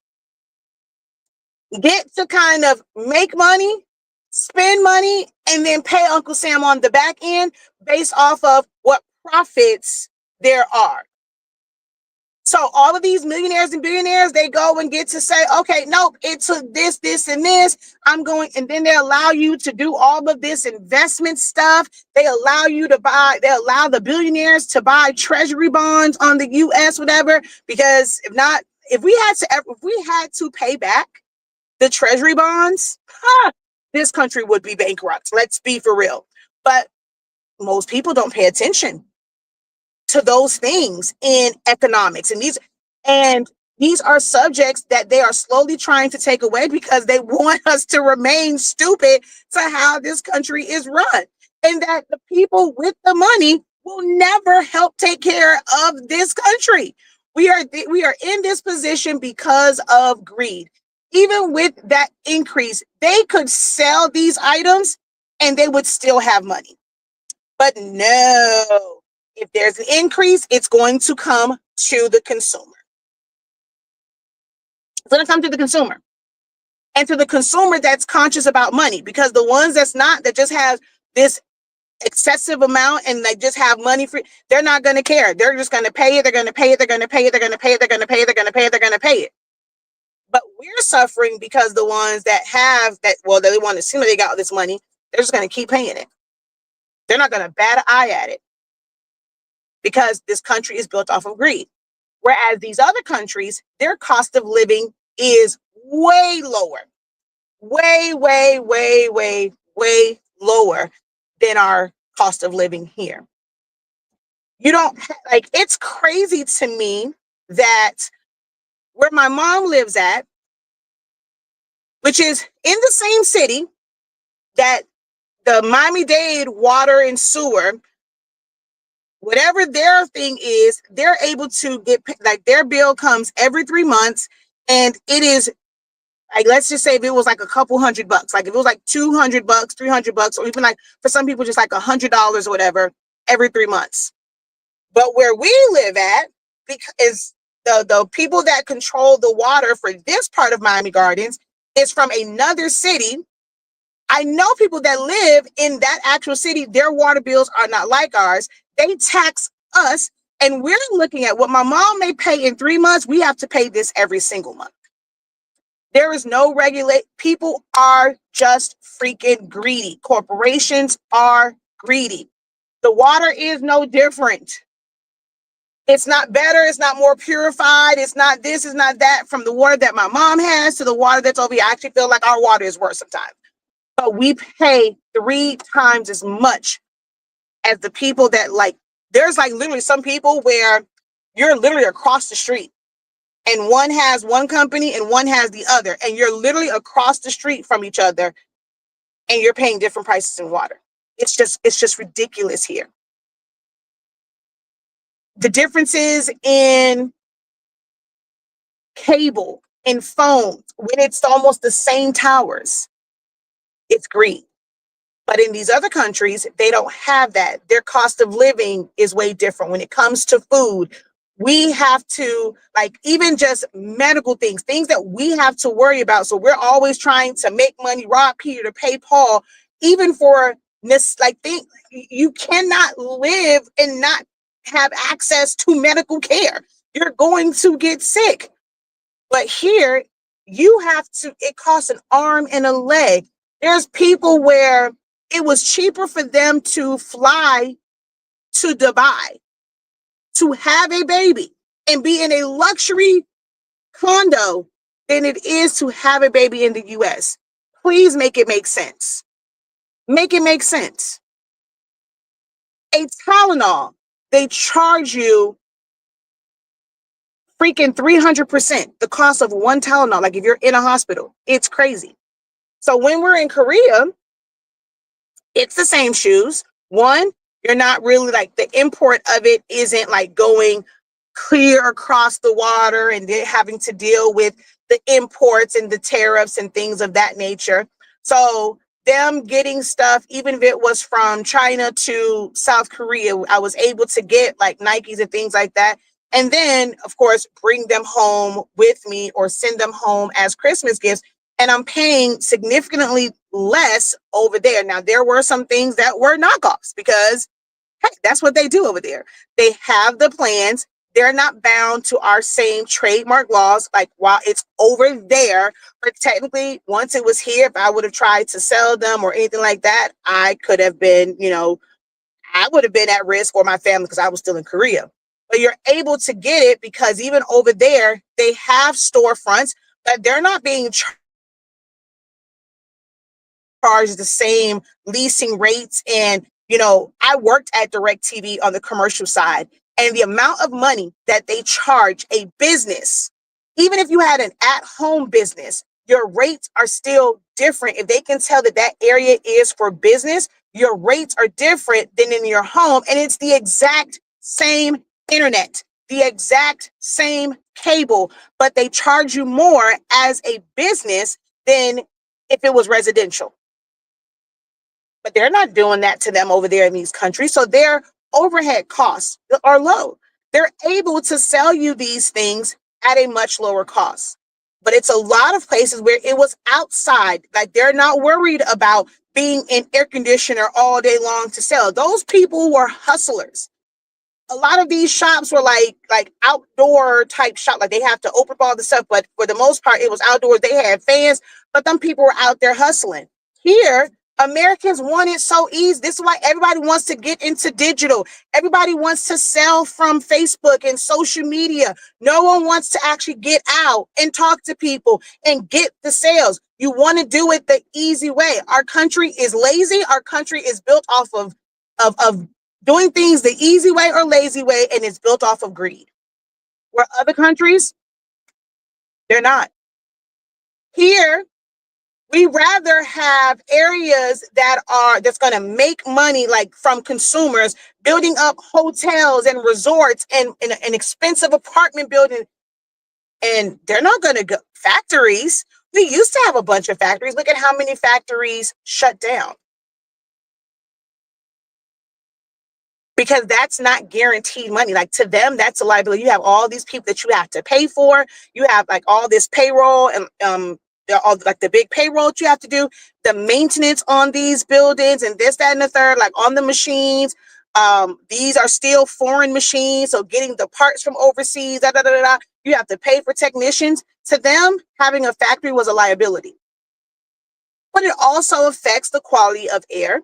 get to kind of make money, spend money, and then pay Uncle Sam on the back end based off of what profits there are. So all of these millionaires and billionaires, they go and get to say, okay, nope, it took this, this, and this. I'm going, and then they allow you to do all of this investment stuff. They allow you to buy, they allow the billionaires to buy treasury bonds on the US, whatever, because if not, if we had to pay back the treasury bonds, this country would be bankrupt. Let's be for real. But most people don't pay attention to those things in economics, and these are subjects that they are slowly trying to take away because they want us to remain stupid to how this country is run, and that the people with the money will never help take care of this country. We are in this position because of greed. Even with that increase, they could sell these items and they would still have money. But no, if there's an increase, it's going to come to the consumer. It's going to come to the consumer. And to the consumer that's conscious about money, because the ones that's not, that just have this excessive amount and they just have money free, they're not going to care. They're just going to pay it. They're going to pay it. They're going to pay it. They're going to pay it. They're going to pay it. They're going to pay it. They're going to pay it. But we're suffering because the ones that have that, well, they want to see that they got this money, they're just going to keep paying it. They're not going to bat an eye at it because this country is built off of greed. Whereas these other countries, their cost of living is way lower, way, way, way, way, way lower than our cost of living here. You don't like, it's crazy to me that where my mom lives at, which is in the same city that the Miami-Dade water and sewer, whatever their thing is, they're able to get, like, their bill comes every 3 months, and it is like, let's just say if it was like a couple $100, like if it was like $200, $300, or even like for some people just like $100 or whatever every 3 months. But where we live at, because the people that control the water for this part of Miami Gardens is from another city. I know people that live in that actual city, their water bills are not like ours. They tax us, and we're looking at what my mom may pay in 3 months. We have to pay this every single month. There is no regulate. People are just freaking greedy. Corporations are greedy. The water is no different. It's not better. It's not more purified. It's not this, it's not that. From the water that my mom has to the water that's over here, I actually feel like our water is worse sometimes. But we pay 3 times as much as the people that, like, there's like literally some people where you're literally across the street and one has one company and one has the other, and you're literally across the street from each other and you're paying different prices in water. It's just ridiculous here. The differences in cable and phones, when it's almost the same towers, it's greed. But in these other countries, they don't have that. Their cost of living is way different. When it comes to food, we have to, like, even just medical things that we have to worry about. So we're always trying to make money, rob Peter to pay Paul, even for this, like, thing. You cannot live and not have access to medical care. You're going to get sick. But here, you have to, it costs an arm and a leg. There's people where it was cheaper for them to fly to Dubai to have a baby and be in a luxury condo than it is to have a baby in the US. Please make it make sense. Make it make sense. A Tylenol, they charge you freaking 300% the cost of one Tylenol. Like if you're in a hospital, it's crazy. So when we're in Korea, it's the same shoes. One, you're not really, like, the import of it isn't like going clear across the water and they're having to deal with the imports and the tariffs and things of that nature. So them getting stuff, even if it was from China to South Korea, I was able to get like Nikes and things like that. And then, of course, bring them home with me or send them home as Christmas gifts. and I'm paying significantly less over there. Now, there were some things that were knockoffs because hey, that's what they do over there. They have the plans. They're not bound to our same trademark laws. Like while it's over there, but technically, once it was here, if I would have tried to sell them or anything like that, I could have been, I would have been at risk or my family because I was still in Korea. But you're able to get it because even over there, they have storefronts, but they're not being charged the same leasing rates. And, I worked at DirecTV on the commercial side, and the amount of money that they charge a business, even if you had an at-home business, your rates are still different. If they can tell that that area is for business, your rates are different than in your home. And it's the exact same internet, the exact same cable, but they charge you more as a business than if it was residential. But they're not doing that to them over there in these countries. So their overhead costs are low. They're able to sell you these things at a much lower cost. But it's a lot of places where it was outside. Like they're not worried about being in air conditioner all day long to sell. Those people were hustlers. A lot of these shops were like outdoor type shop. Like they have to open up all the stuff, but for the most part, it was outdoors. They had fans, but them people were out there hustling. Here, Americans want it so easy. This is why everybody wants to get into digital. Everybody wants to sell from Facebook and social media. No one wants to actually get out and talk to people and get the sales. You want to do it the easy way. Our country is lazy. Our country is built off of doing things the easy way or lazy way, and it's built off of greed. Where other countries, they're not. Here, we rather have areas that's going to make money, like from consumers, building up hotels and resorts and an expensive apartment building. And they're not going to go factories. We used to have a bunch of factories. Look at how many factories shut down. Because that's not guaranteed money. Like to them, that's a liability. You have all these people that you have to pay for. You have like all this payroll and all like the big payroll that you have to do, the maintenance on these buildings and this, that, and the third, like on the machines. These are still foreign machines. So getting the parts from overseas, you have to pay for technicians. To them, having a factory was a liability. But it also affects the quality of air.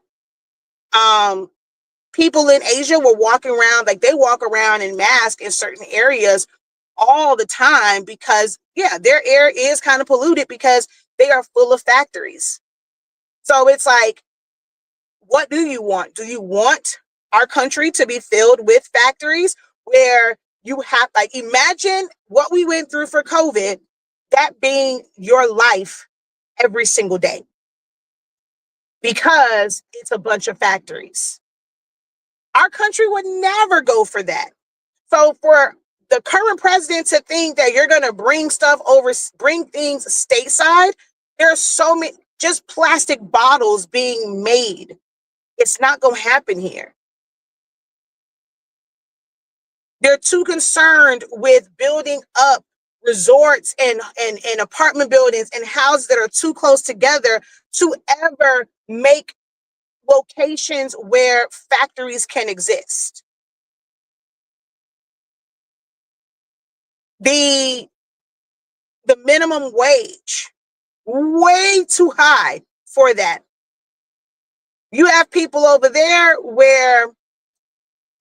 People in Asia were walking around, like they walk around in masks in certain areas all the time because, yeah, their air is kind of polluted because they are full of factories. So it's like, what do you want? Do you want our country to be filled with factories where you have, like, imagine what we went through for COVID, that being your life every single day because it's a bunch of factories. Our country would never go for that. So for the current president to think that you're going to bring things stateside, there are so many just plastic bottles being made. It's not going to happen here. They're too concerned with building up resorts and apartment buildings and houses that are too close together to ever make locations where factories can exist. The minimum wage, way too high for that. You have people over there where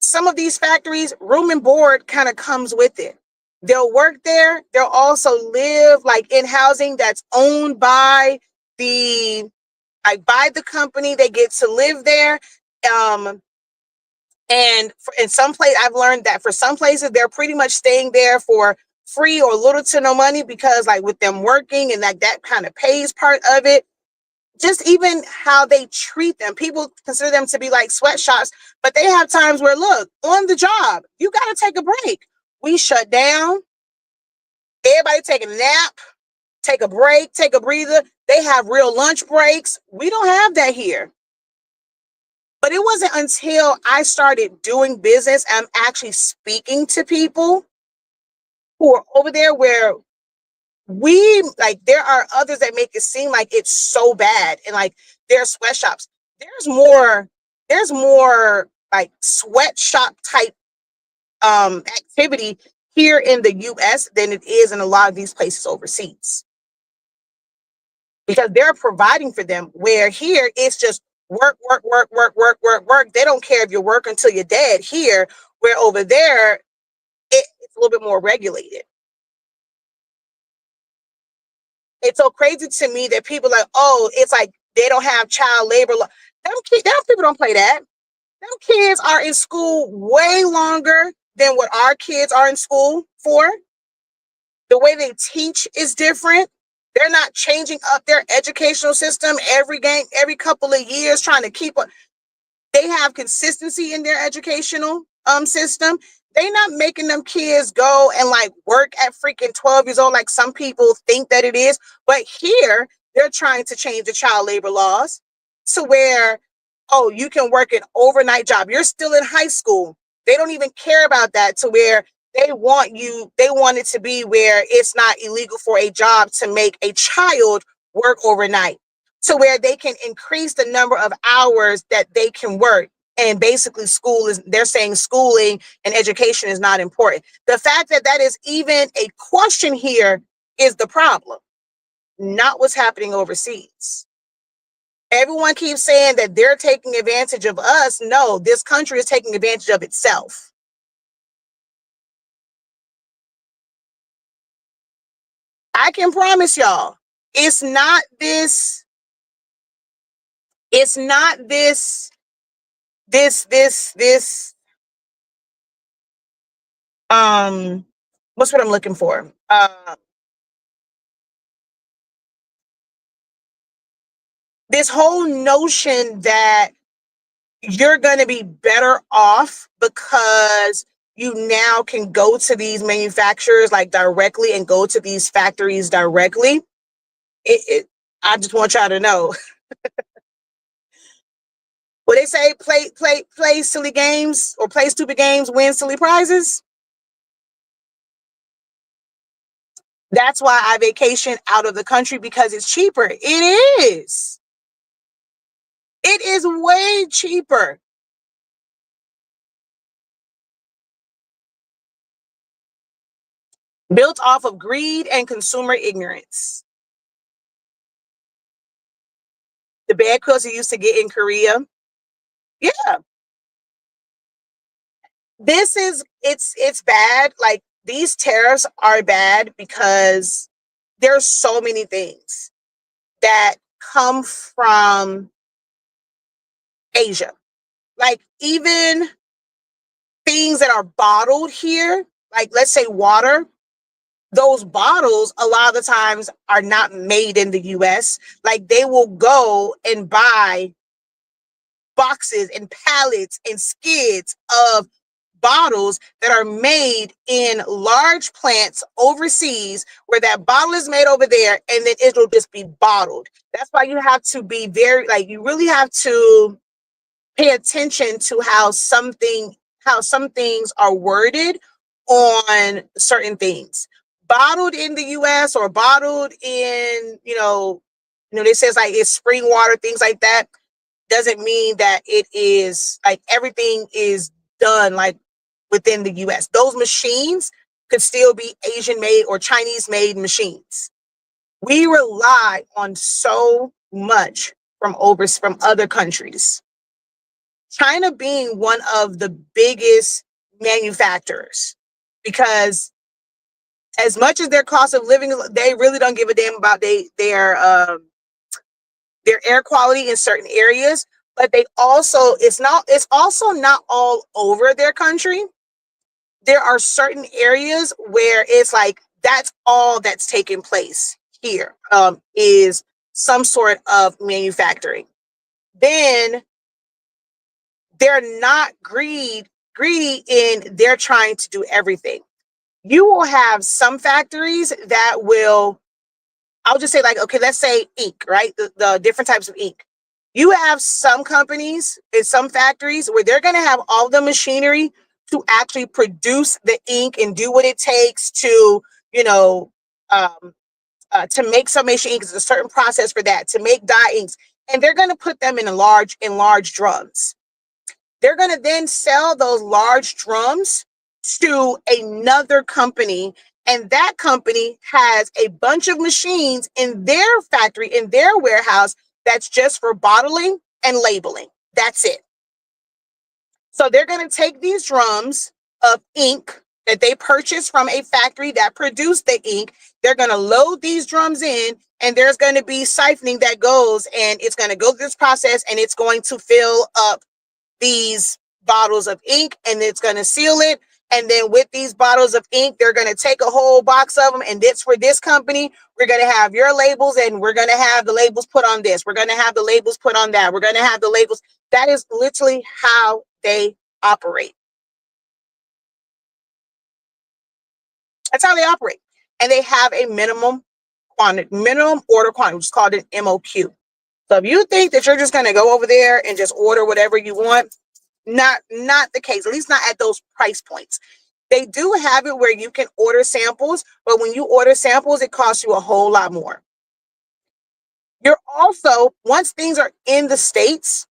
some of these factories, room and board kind of comes with it. They'll work there. They'll also live like in housing that's owned by by the company. They get to live there. And in some place, I've learned that for some places, they're pretty much staying there for free or little to no money because like with them working and like that kind of pays part of it. Just even how they treat them. People consider them to be like sweatshops, but they have times where, look, on the job, you got to take a break. We shut down. Everybody take a nap, take a break, take a breather. They have real lunch breaks. We don't have that here. But it wasn't until I started doing business and actually speaking to people who are over there where there are others that make it seem like it's so bad, and like there's sweatshops. There's more like sweatshop type activity here in the US than it is in a lot of these places overseas, because they're providing for them, where here it's just work, work, work, work, work, work, work. They don't care if you work until you're dead here, where over there it's a little bit more regulated. It's so crazy to me that people are like, oh, it's like they don't have child labor law. Them people don't play that. Them kids are in school way longer than what our kids are in school for. The way they teach is different. They're not changing up their educational system every couple of years, trying to keep up. They have consistency in their educational system. They not making them kids go and like work at freaking 12 years old like some people think that it is. But here they're trying to change the child labor laws to where, oh, you can work an overnight job. You're still in high school. They don't even care about that, to where they want it to be where it's not illegal for a job to make a child work overnight, to where they can increase the number of hours that they can work. And basically they're saying schooling and education is not important. The fact that that is even a question here is the problem, not what's happening overseas. Everyone keeps saying that they're taking advantage of us. No, this country is taking advantage of itself. I can promise y'all, it's not this, this what's what I'm looking for? This whole notion that you're going to be better off because you now can go to these manufacturers like directly and go to these factories directly. I just want y'all to know. What they say, play silly games or play stupid games, win silly prizes. That's why I vacation out of the country, because it's cheaper. It is. It is way cheaper. Built off of greed and consumer ignorance. The bad clothes you used to get in Korea. Yeah. It's bad. Like, these tariffs are bad because there's so many things that come from Asia. Like, even things that are bottled here, like let's say water, those bottles a lot of the times are not made in the US. Like, they will go and buy boxes and pallets and skids of bottles that are made in large plants overseas, where that bottle is made over there and then it'll just be bottled. That's why you have to be very, like, you really have to pay attention to how some things are worded on certain things. Bottled in the US or bottled in, they says like it's spring water, things like that, doesn't mean that it is like everything is done like within the US. Those machines could still be Asian made or Chinese made machines. We rely on so much from other countries. China being one of the biggest manufacturers, because as much as their cost of living, they really don't give a damn about their air quality in certain areas. But it's also not all over their country. There are certain areas where it's like that's all that's taking place here, is some sort of manufacturing. Then they're not greedy in they're trying to do everything. You will have some factories that will, I'll just say, like, okay, let's say ink, right? The different types of ink. You have some companies and some factories where they're going to have all the machinery to actually produce the ink and do what it takes to, to make summation inks. There's a certain process for that, to make dye inks. And they're going to put them in large drums. They're going to then sell those large drums to another company. And that company has a bunch of machines in their factory, in their warehouse, that's just for bottling and labeling. That's it. So they're going to take these drums of ink that they purchased from a factory that produced the ink. They're going to load these drums in, and there's going to be siphoning that goes, and it's going to go through this process, and it's going to fill up these bottles of ink, and it's going to seal it. And then with these bottles of ink, they're going to take a whole box of them, and it's for this company. We're going to have your labels, and we're going to have the labels put on this. We're going to have the labels put on that. We're going to have the labels. That is literally how they operate. That's how they operate. And they have a minimum order quantity, which is called an MOQ. So if you think that you're just going to go over there and just order whatever you want, not the case, at least not at those price points. They do have it where you can order samples, but when you order samples, it costs you a whole lot more. You're also, once things are in the States,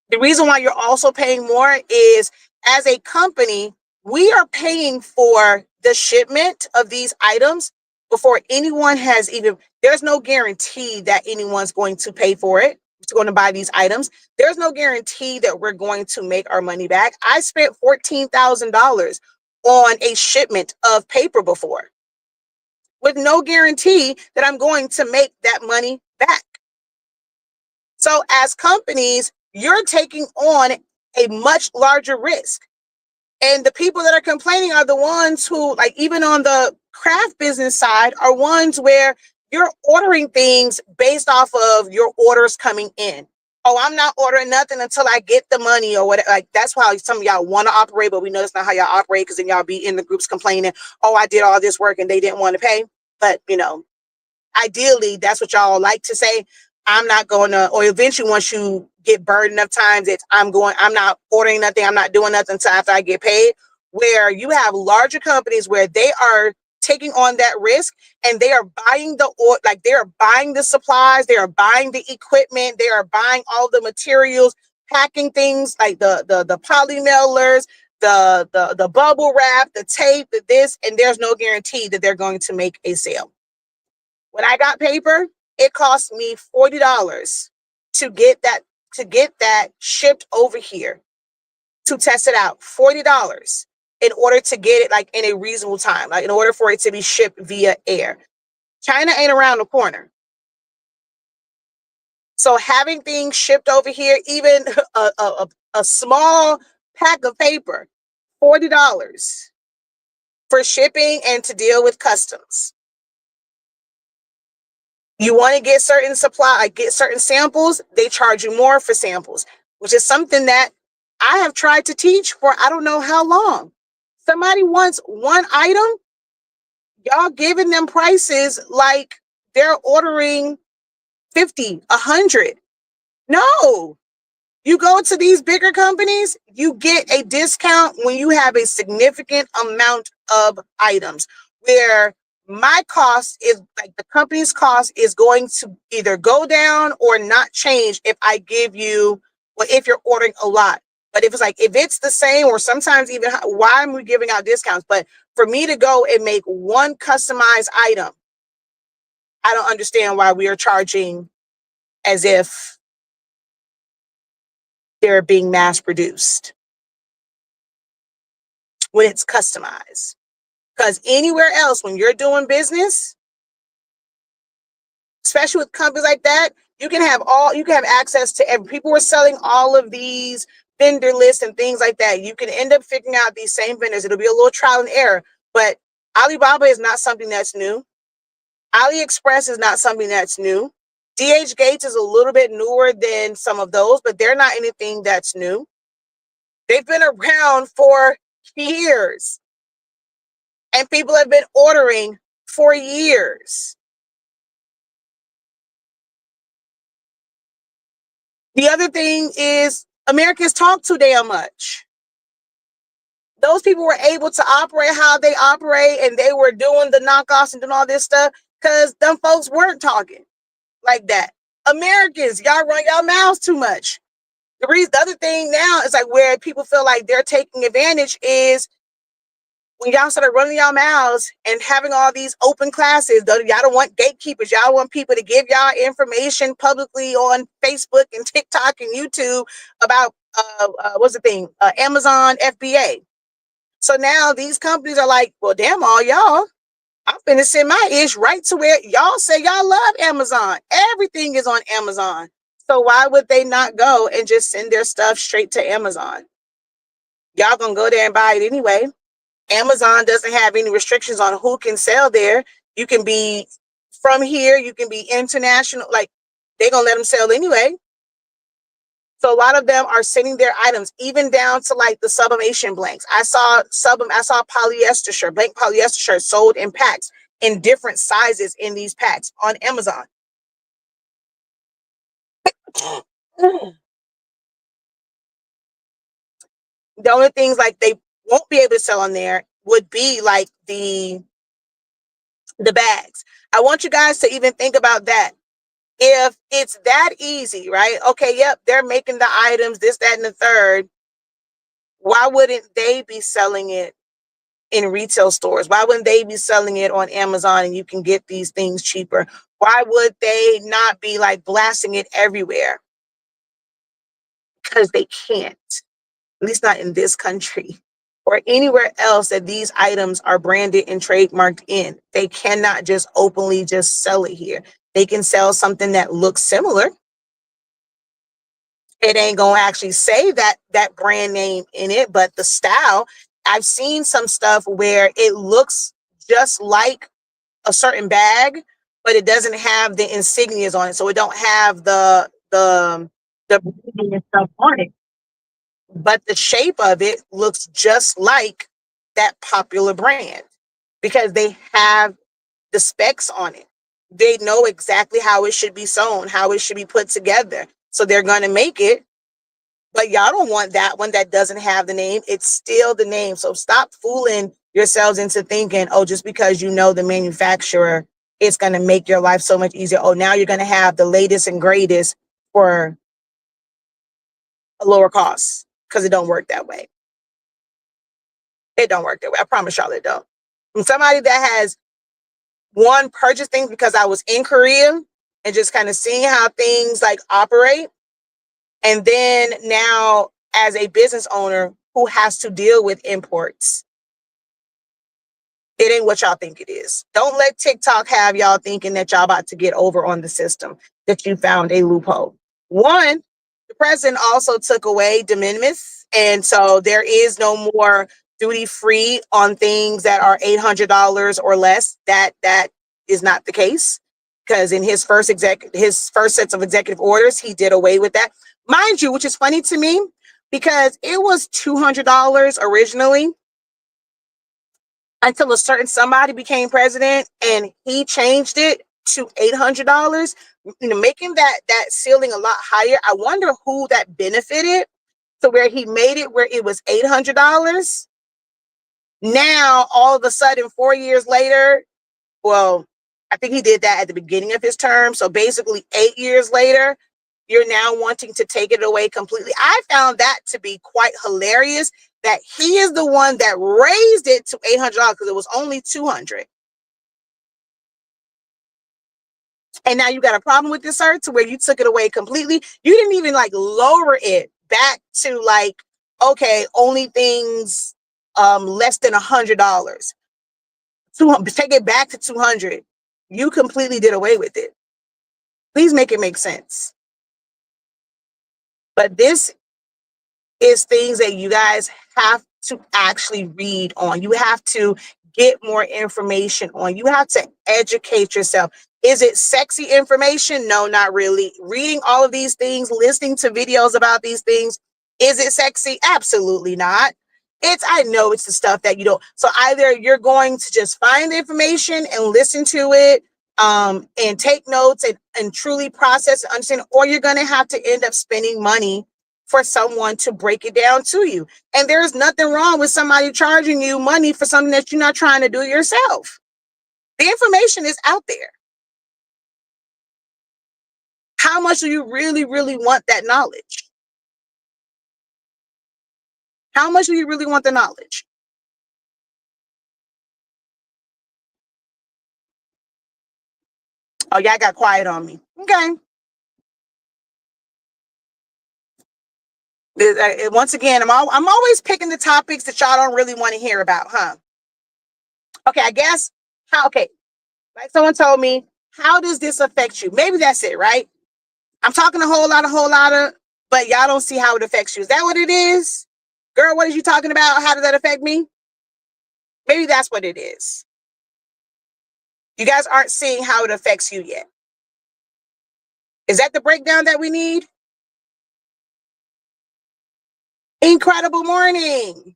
the reason why you're also paying more is, as a company, we are paying for the shipment of these items before anyone has even, there's no guarantee that anyone's going to pay for it, going to buy these items. There's no guarantee that we're going to make our money back. I spent $14,000 on a shipment of paper before, with no guarantee that I'm going to make that money back. So as companies, you're taking on a much larger risk. And the people that are complaining are the ones who, like, even on the craft business side, are ones where you're ordering things based off of your orders coming in. Oh, I'm not ordering nothing until I get the money or whatever. Like, that's how some of y'all want to operate, but we know it's not how y'all operate, because then y'all be in the groups complaining, oh, I did all this work and they didn't want to pay. But, ideally, that's what y'all like to say. I'm not going to, or eventually once you get burned enough times, I'm not ordering nothing, I'm not doing nothing until after I get paid. Where you have larger companies where they are taking on that risk, and they are buying they are buying the supplies, they are buying the equipment, they are buying all the materials, packing things like the poly mailers, the bubble wrap, the tape, this, and there's no guarantee that they're going to make a sale. When I got paper, it cost me $40 to get that shipped over here to test it out. $40 in order to get it like in a reasonable time, like in order for it to be shipped via air. China ain't around the corner. So having things shipped over here, even a small pack of paper, $40 for shipping and to deal with customs. You want to get certain get certain samples, they charge you more for samples, which is something that I have tried to teach for I don't know how long. Somebody wants one item, y'all giving them prices like they're ordering 50, 100. No, you go to these bigger companies, you get a discount when you have a significant amount of items, where my cost is like the company's cost is going to either go down or not change if I give you, well, if you're ordering a lot. But if it's the same, or sometimes even, why am we giving out discounts? But for me to go and make one customized item, I don't understand why we are charging as if they're being mass produced when it's customized. Because anywhere else, when you're doing business, especially with companies like that, you can have access to every, people are selling all of these vendor lists and things like that. You can end up figuring out these same vendors. It'll be a little trial and error, but Alibaba is not something that's new. AliExpress is not something that's new. DH Gates is a little bit newer than some of those, but they're not anything that's new. They've been around for years, and people have been ordering for years. The other thing is Americans talk too damn much. Those people were able to operate how they operate, and they were doing the knockoffs and doing all this stuff. because them folks weren't talking like that. Americans, y'all run y'all mouths too much. The other thing now is like where people feel like they're taking advantage is when y'all started running y'all mouths and having all these open classes. Y'all don't want gatekeepers. Y'all want people to give y'all information publicly on Facebook and TikTok and YouTube about what's the thing? Amazon FBA. So now these companies are like, well, damn all y'all. I'm finna send my ish right to where y'all say y'all love Amazon. Everything is on Amazon. So why would they not go and just send their stuff straight to Amazon? Y'all gonna go there and buy it anyway. Amazon doesn't have any restrictions on who can sell there. You can be from here, you can be international, like they're gonna let them sell anyway. So a lot of them are sending their items, even down to like the sublimation blanks. I saw polyester shirt, blank polyester shirts sold in packs in different sizes in these packs on Amazon. The only things like they won't be able to sell on there would be like the bags. I want you guys to even think about that. If it's that easy, right? Okay, yep, they're making the items, this, that, and the third. Why wouldn't they be selling it in retail stores? Why wouldn't they be selling it on Amazon and you can get these things cheaper? Why would they not be like blasting it everywhere? Because they can't, at least not in this country or anywhere else that these items are branded and trademarked in. They cannot just openly just sell it here. They can sell something that looks similar. It ain't gonna actually say that brand name in it, but the style, I've seen some stuff where it looks just like a certain bag, but it doesn't have the insignias on it. So it don't have the branding and stuff on it. But the shape of it looks just like that popular brand because they have the specs on it. They know exactly how it should be sewn, how it should be put together. So they're going to make it. But y'all don't want that one that doesn't have the name. It's still the name. So stop fooling yourselves into thinking, oh, just because you know the manufacturer, it's going to make your life so much easier. Oh, now you're going to have the latest and greatest for a lower cost, because it don't work that way. It don't work that way. I promise y'all it don't. From somebody that has purchased things because I was in Korea and just kind of seeing how things like operate. And then now as a business owner who has to deal with imports, it ain't what y'all think it is. Don't let TikTok have y'all thinking that y'all about to get over on the system, that you found a loophole. One, the president also took away de minimis. And so there is no more duty free on things that are $800 or less. That is not the case, because in his first sets of executive orders, he did away with that. Mind you, which is funny to me because it was $200 originally until a certain somebody became president and he changed it to $800, making that ceiling a lot higher. I wonder who that benefited to where he made it where it was $800. Now, all of a sudden, 4 years later, well, I think he did that at the beginning of his term. So basically 8 years later, you're now wanting to take it away completely. I found that to be quite hilarious, that he is the one that raised it to $800 because it was only $200. And now you got a problem with this, sir, to where you took it away completely. You didn't even like lower it back to like, okay, only things less than $100. Take it back to 200. You completely did away with it. Please make it make sense. But this is things that you guys have to actually read on. You have to get more information on. You have to educate yourself. Is it sexy information? No, not really. Reading all of these things, listening to videos about these things, is it sexy? Absolutely not. I know it's the stuff that you don't. So either you're going to just find the information and listen to it, and take notes and truly process and understand, or you're going to have to end up spending money for someone to break it down to you. And there's nothing wrong with somebody charging you money for something that you're not trying to do yourself. The information is out there. How much do you really, really want that knowledge? How much do you really want the knowledge? Oh, y'all got quiet on me. Okay. Once again, I'm always picking the topics that y'all don't really want to hear about, huh? Okay, I guess okay. Like someone told me, how does this affect you? Maybe that's it, right? I'm talking a whole lot of, but y'all don't see how it affects you. Is that what it is? Girl, what is you talking about? How does that affect me? Maybe that's what it is. You guys aren't seeing how it affects you yet. Is that the breakdown that we need? Incredible morning.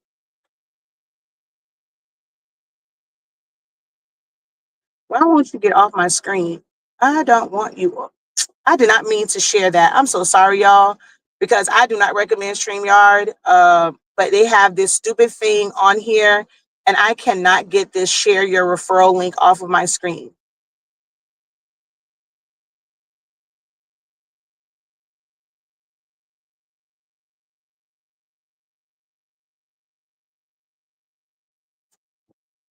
Why won't you get off my screen? I don't want you. I did not mean to share that. I'm so sorry, y'all, because I do not recommend StreamYard. But they have this stupid thing on here, and I cannot get this share your referral link off of my screen.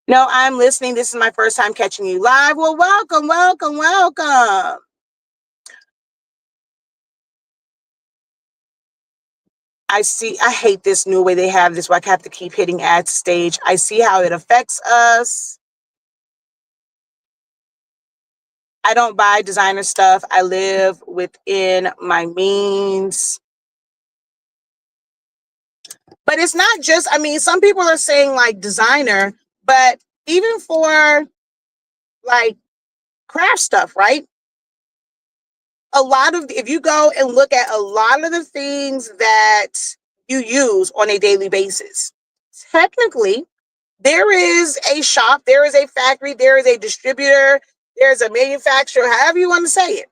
No, I'm listening. This is my first time catching you live. Well, welcome, welcome, welcome. I see. I hate this new way they have this, where I have to keep hitting add to stage. I see how it affects us. I don't buy designer stuff. I live within my means. But it's not just, I mean, some people are saying like designer, but even for like craft stuff, right? A lot of, if you go and look at a lot of the things that you use on a daily basis, technically, there is a shop, there is a factory, there is a distributor, there's a manufacturer, however you want to say it,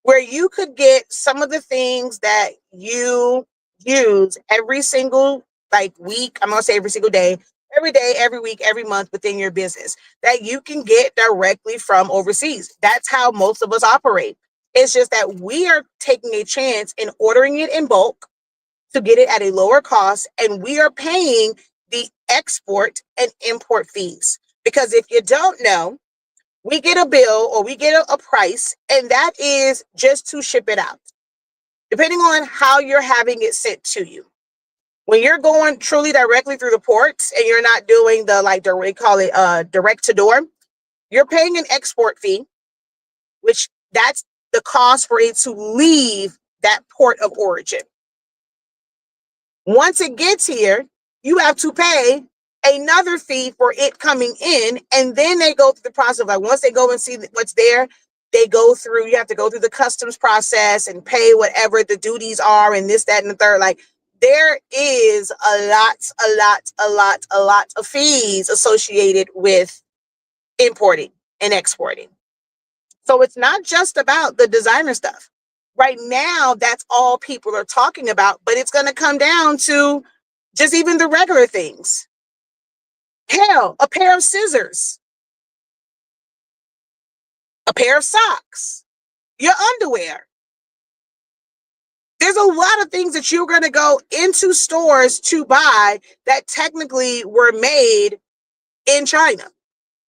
where you could get some of the things that you use every single like week. I'm gonna say every single day, every week, every month within your business that you can get directly from overseas. That's how most of us operate. It's just that we are taking a chance in ordering it in bulk to get it at a lower cost, and we are paying the export and import fees. Because if you don't know, we get a bill or we get a price, and that is just to ship it out, depending on how you're having it sent to you. When you're going truly directly through the ports and you're not doing the, like, they call it direct to door, you're paying an export fee, which that's the cost for it to leave that port of origin. Once it gets here, you have to pay another fee for it coming in, and then they go through the process of, like, once they go and see what's there, they go through, you have to go through the customs process and pay whatever the duties are and this, that, and the third. Like, there is a lot of fees associated with importing and exporting. So it's not just about the designer stuff. Right now, that's all people are talking about, but it's going to come down to just even the regular things. Hell, a pair of scissors, a pair of socks, your underwear. There's a lot of things that you're going to go into stores to buy that technically were made in China.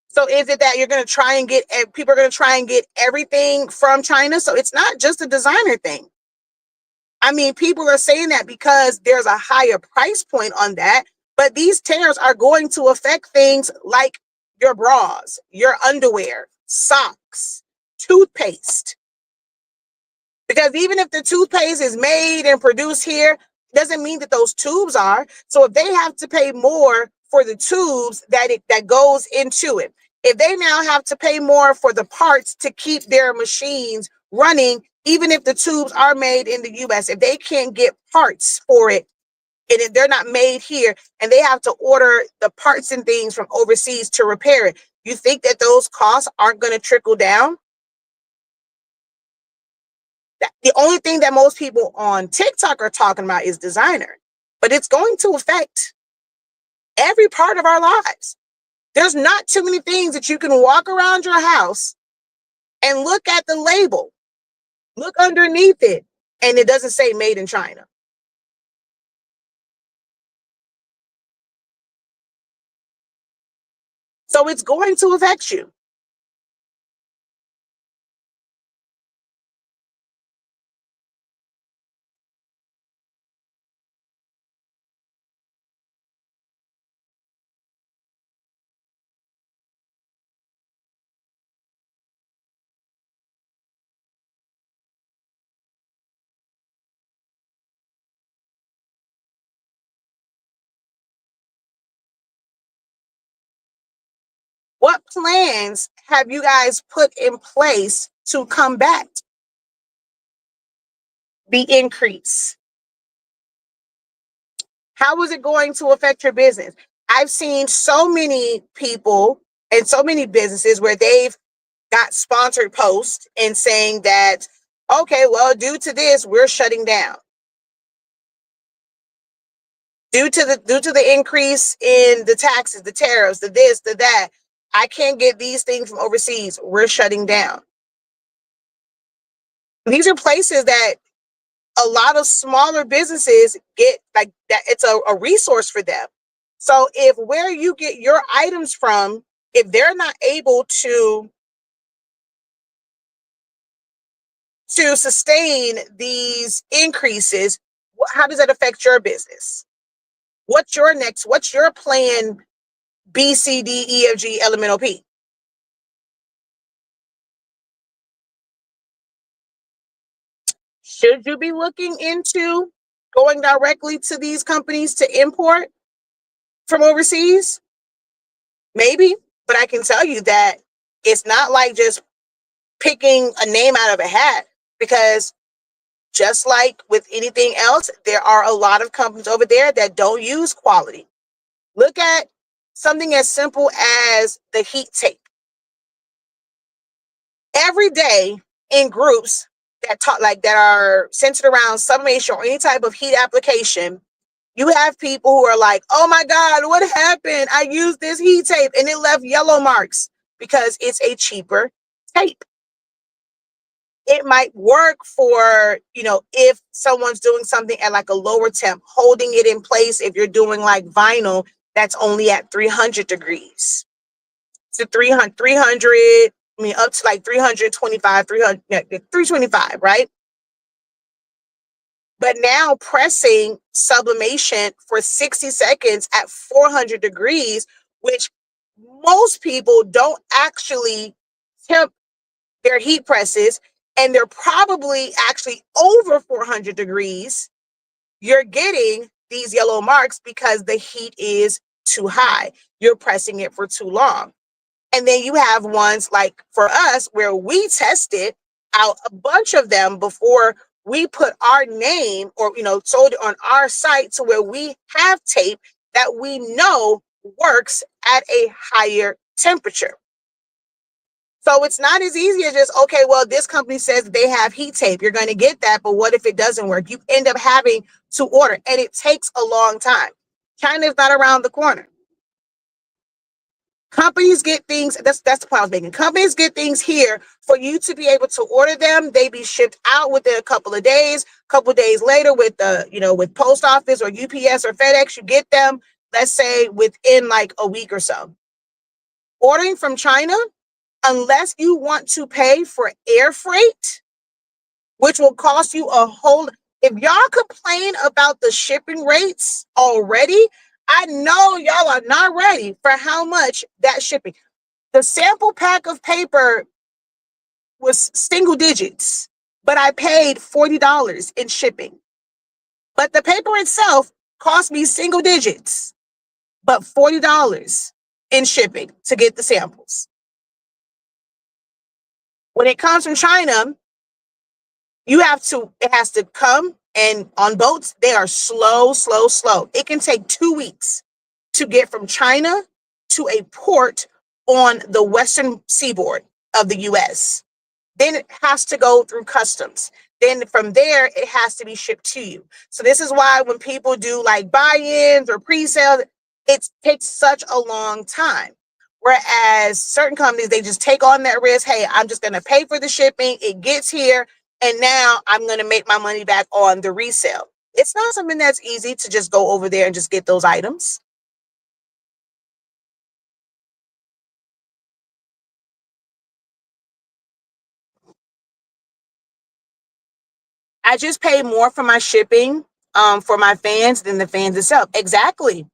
So is it that you're going to try and get, people are going to try and get everything from China? So it's not just a designer thing. I mean, people are saying that because there's a higher price point on that, but these tariffs are going to affect things like your bras, your underwear, socks, toothpaste. Because even if the toothpaste is made and produced here, doesn't mean that those tubes are. So if they have to pay more for the tubes that goes into it, if they now have to pay more for the parts to keep their machines running, even if the tubes are made in the US, if they can't get parts for it, and if they're not made here, and they have to order the parts and things from overseas to repair it, you think that those costs aren't going to trickle down? The only thing that most people on TikTok are talking about is designer, but it's going to affect every part of our lives. There's not too many things that you can walk around your house and look at the label, look underneath it, and it doesn't say made in China. So it's going to affect you. What plans have you guys put in place to combat the increase? How is it going to affect your business? I've seen so many people and so many businesses where they've got sponsored posts and saying that, okay, well, due to this, we're shutting down. Due to the increase in the taxes, the tariffs, the this, the that, I can't get these things from overseas. We're shutting down. These are places that a lot of smaller businesses get, like that. It's a resource for them. So if where you get your items from, if they're not able to sustain these increases, how does that affect your business? What's your plan B, C, D, E, F, G, L, M, N, O, P? Should you be looking into going directly to these companies to import from overseas? Maybe, but I can tell you that it's not like just picking a name out of a hat, because just like with anything else, there are a lot of companies over there that don't use quality. Look at something as simple as the heat tape. Every day in groups that talk, like that are centered around sublimation or any type of heat application, you have people who are like, oh my God, what happened? I used this heat tape and it left yellow marks, because it's a cheaper tape. It might work for, if someone's doing something at like a lower temp, holding it in place. If you're doing like vinyl, that's only at 300 degrees. To 300, I mean, up to like 325, 300, 325, right? But now pressing sublimation for 60 seconds at 400 degrees, which most people don't actually temp their heat presses, and they're probably actually over 400 degrees, you're getting these yellow marks because the heat is too high. You're pressing it for too long. And then you have ones like for us where we tested out a bunch of them before we put our name or, sold it on our site, to where we have tape that we know works at a higher temperature. So it's not as easy as just, okay, well, this company says they have heat tape. You're going to get that. But what if it doesn't work? You end up having to order, and it takes a long time. China is not around the corner. Companies get things, that's the point I was making. Companies get things here for you to be able to order them. They be shipped out within a couple of days. Couple of days later with with post office or UPS or FedEx, you get them, let's say within like a week or so. Ordering from China, unless you want to pay for air freight, which will cost you a whole, if y'all complain about the shipping rates already, I know y'all are not ready for how much that shipping. The sample pack of paper was single digits, but I paid $40 in shipping. But the paper itself cost me single digits, but $40 in shipping to get the samples. When it comes from China, it has to come, and on boats, they are slow. It can take 2 weeks to get from China to a port on the western seaboard of the US. Then it has to go through customs. Then from there, it has to be shipped to you. So this is why when people do like buy-ins or pre-sales, it takes such a long time. Whereas certain companies, they just take on that risk. Hey, I'm just going to pay for the shipping. It gets here. And now I'm going to make my money back on the resale. It's not something that's easy to just go over there and just get those items. I just pay more for my shipping for my fans than the fans itself. Exactly.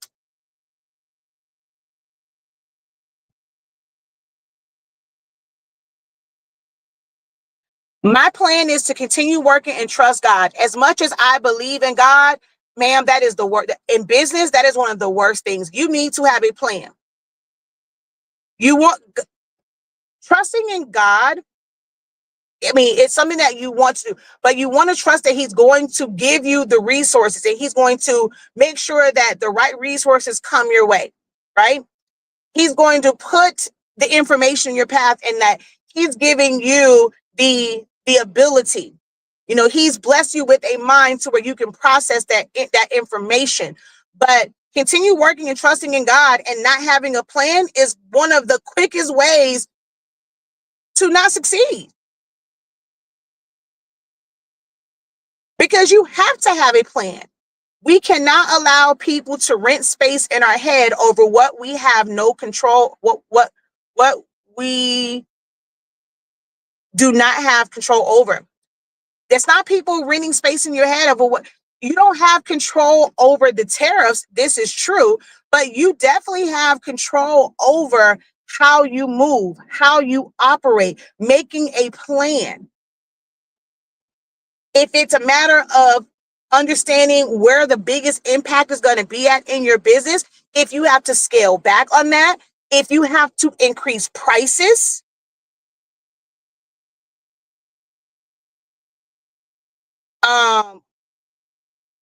My plan is to continue working and trust God. As much as I believe in God, ma'am, that is the worst. In business, that is one of the worst things. You need to have a plan. You want trusting in God. I mean, it's something that you want to do, but you want to trust that he's going to give you the resources and he's going to make sure that the right resources come your way, right? He's going to put the information in your path and that he's giving you the ability. You know, he's blessed you with a mind to where you can process that information. But continue working and trusting in God and not having a plan is one of the quickest ways to not succeed. Because you have to have a plan. We cannot allow people to rent space in our head over what we have no control, what we do not have control over. There's not people renting space in your head over what you don't have control over the tariffs. This is true, but you definitely have control over how you move, how you operate, making a plan. If it's a matter of understanding where the biggest impact is going to be at in your business, if you have to scale back on that, if you have to increase prices, um,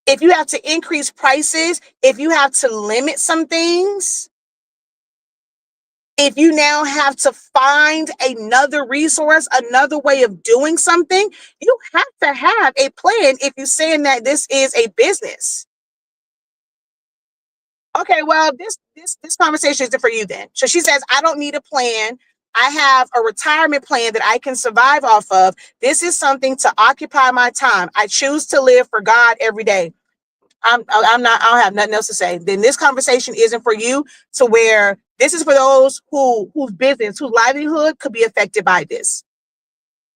if you have to increase prices, if you have to limit some things, if you now have to find another resource, another way of doing something, you have to have a plan if you're saying that this is a business. Okay, well, this conversation isn't for you then. So she says, I don't need a plan. I have a retirement plan that I can survive off of. This is something to occupy my time. I choose to live for God every day. I'm not, I don't have nothing else to say. Then this conversation isn't for you, to where this is for those whose business, whose livelihood could be affected by this.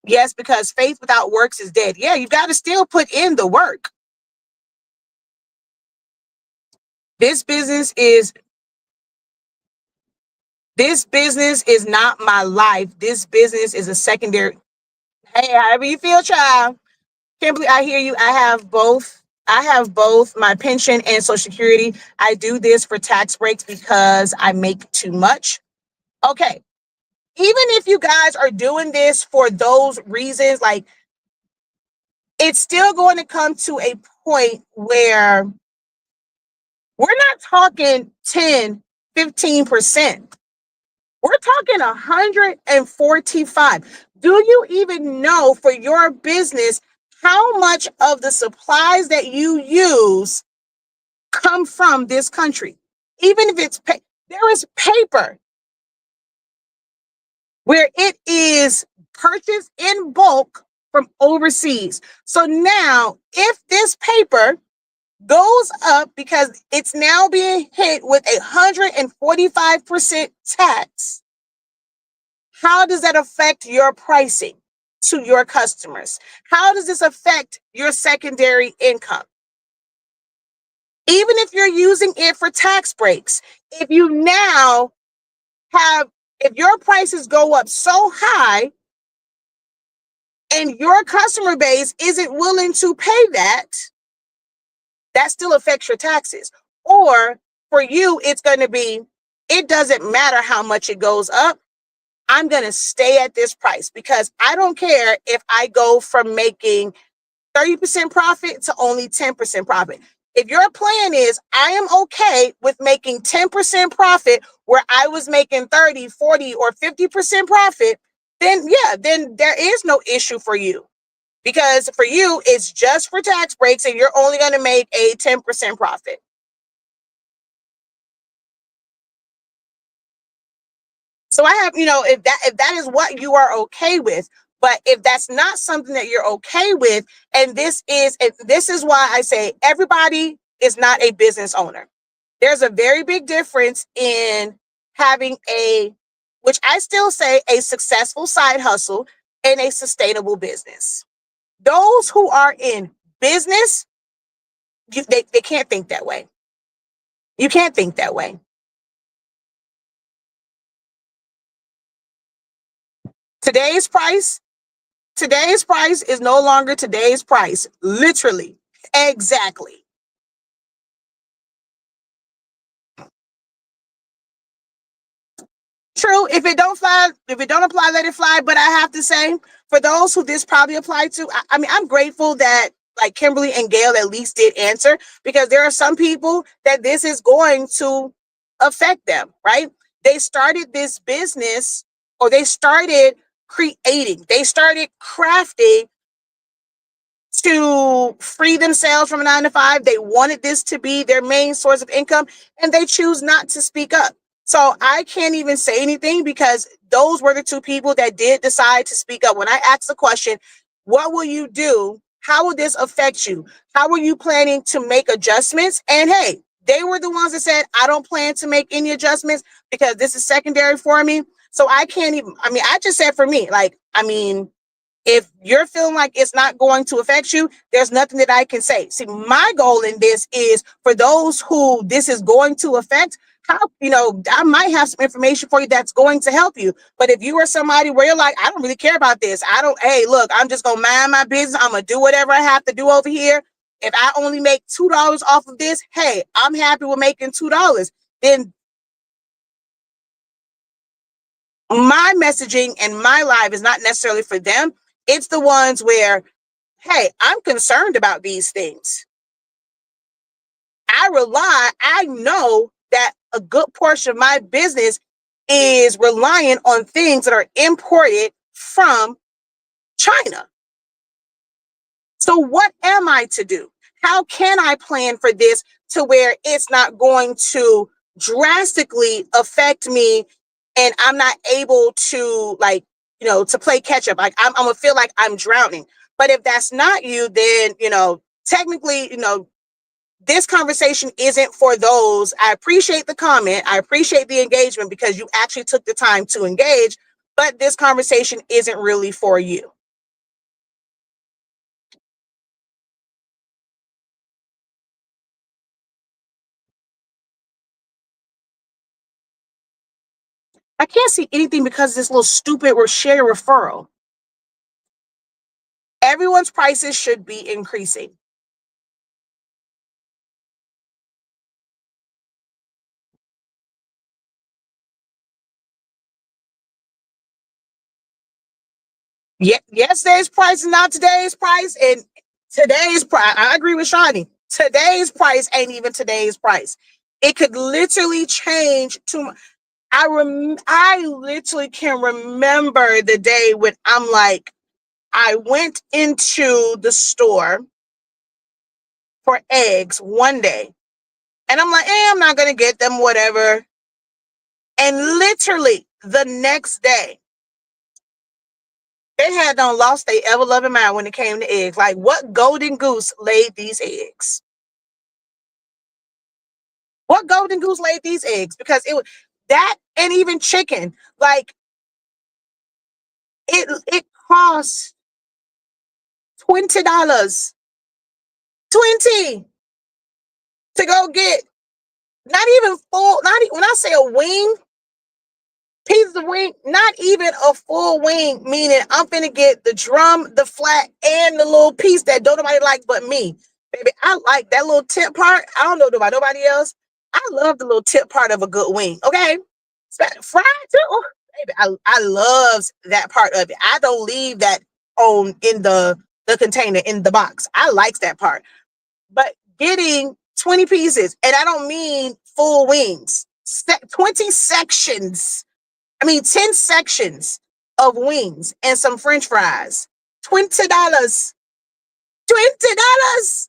Yes, because faith without works is dead. Yeah, you got to still put in the work. This business is This business is not my life. This business is a secondary. Hey, however you feel, child. Kimberly, I hear you. I have both. I have both my pension and Social Security. I do this for tax breaks because I make too much. Okay. Even if you guys are doing this for those reasons, like, it's still going to come to a point where we're not talking 10, 15%. We're talking 145. Do you even know for your business how much of the supplies that you use come from this country? Even if it's there is paper where it is purchased in bulk from overseas. So now, if this paper goes up because it's now being hit with 145% tax, how does that affect your pricing to your customers? How does this affect your secondary income? Even if you're using it for tax breaks, if you now have, if your prices go up so high and your customer base isn't willing to pay that, that still affects your taxes. Or for you, it's going to be, it doesn't matter how much it goes up. I'm going to stay at this price because I don't care if I go from making 30% profit to only 10% profit. If your plan is, I am okay with making 10% profit where I was making 30, 40, or 50% profit, then yeah, then there is no issue for you. Because for you, it's just for tax breaks and you're only going to make a 10% profit. So I have, if that is what you are okay with, but if that's not something that you're okay with, and this is why I say everybody is not a business owner. There's a very big difference in having which I still say, a successful side hustle and a sustainable business. Those who are in business, they can't think that way. You can't think that way. Today's price, today's price is no longer today's price. Literally. Exactly. True. If it don't apply, let it fly. But I have to say, for those who this probably applied to, I mean, I'm grateful that like Kimberly and Gail at least did answer, because there are some people that this is going to affect them, right? They started this business, or they started creating, they started crafting to free themselves from a 9 to 5. They wanted this to be their main source of income, and they choose not to speak up. So I can't even say anything, because those were the two people that did decide to speak up. When I asked the question, what will you do? How will this affect you? How are you planning to make adjustments? And hey, they were the ones that said, I don't plan to make any adjustments because this is secondary for me. So I can't even, I mean, I just said for me, like, I mean, if you're feeling like it's not going to affect you, there's nothing that I can say. See, my goal in this is for those who this is going to affect, how, I might have some information for you that's going to help you. But if you are somebody where you're like, I don't really care about this, hey, look, I'm just going to mind my business. I'm going to do whatever I have to do over here. If I only make $2 off of this, hey, I'm happy with making $2. Then my messaging and my live is not necessarily for them. It's the ones where, hey, I'm concerned about these things. I know that a good portion of my business is reliant on things that are imported from China. So what am I to do? How can I plan for this to where it's not going to drastically affect me, and I'm not able to, like, to play catch up? Like, I'm gonna feel like I'm drowning. But if that's not you, then, technically, this conversation isn't for those. I appreciate the comment. I appreciate the engagement, because you actually took the time to engage, but this conversation isn't really for you. I can't see anything because of this little stupid share referral. Everyone's prices should be increasing. Yesterday's price is not today's price, and today's price, I agree with Shawnee. Today's price ain't even today's price. It could literally change to. I literally can remember the day when I'm like, I went into the store for eggs one day, and I'm like, I'm not gonna get them, whatever. And literally the next day, they had done lost their ever loving mind when it came to eggs. Like, what golden goose laid these eggs? What golden goose laid these eggs? Because it was that, and even chicken. Like, it costs $20. 20 to go get not even full, not even, when I say a wing, piece of wing, not even a full wing, meaning I'm finna get the drum, the flat, and the little piece that don't nobody like but me. Baby, I like that little tip part. I don't know about nobody else. I love the little tip part of a good wing. Okay. Fried too. Oh, baby, I loves that part of it. I don't leave that on in the container in the box. I likes that part. But getting 20 pieces, and I don't mean full wings, 20 sections, 10 sections of wings and some French fries. $20. $20.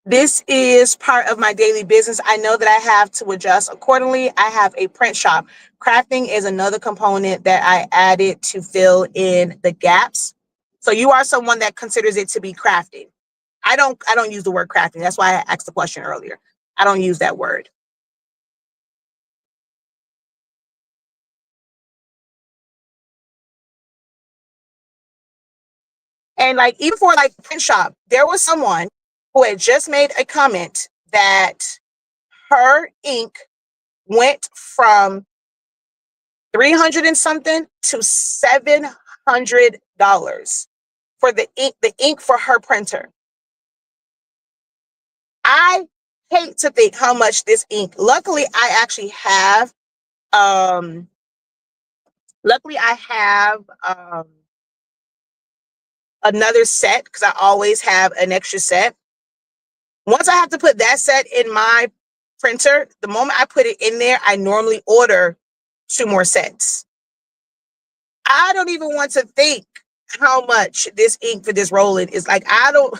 This is part of my daily business. I know that I have to adjust accordingly. I have a print shop. Crafting is another component that I added to fill in the gaps. So you are someone that considers it to be crafting. I don't use the word crafting. That's why I asked the question earlier. I don't use that word. And like even for like print shop, there was someone who had just made a comment that her ink went from 300 and something to $700 for the ink for her printer. I hate to think how much this ink. Um luckily I have another set because I always have an extra set. Once I have to put that set in my printer, the moment I put it in there, I normally order two more sets. I don't even want to think how much this ink for this rolling is. Like, I don't,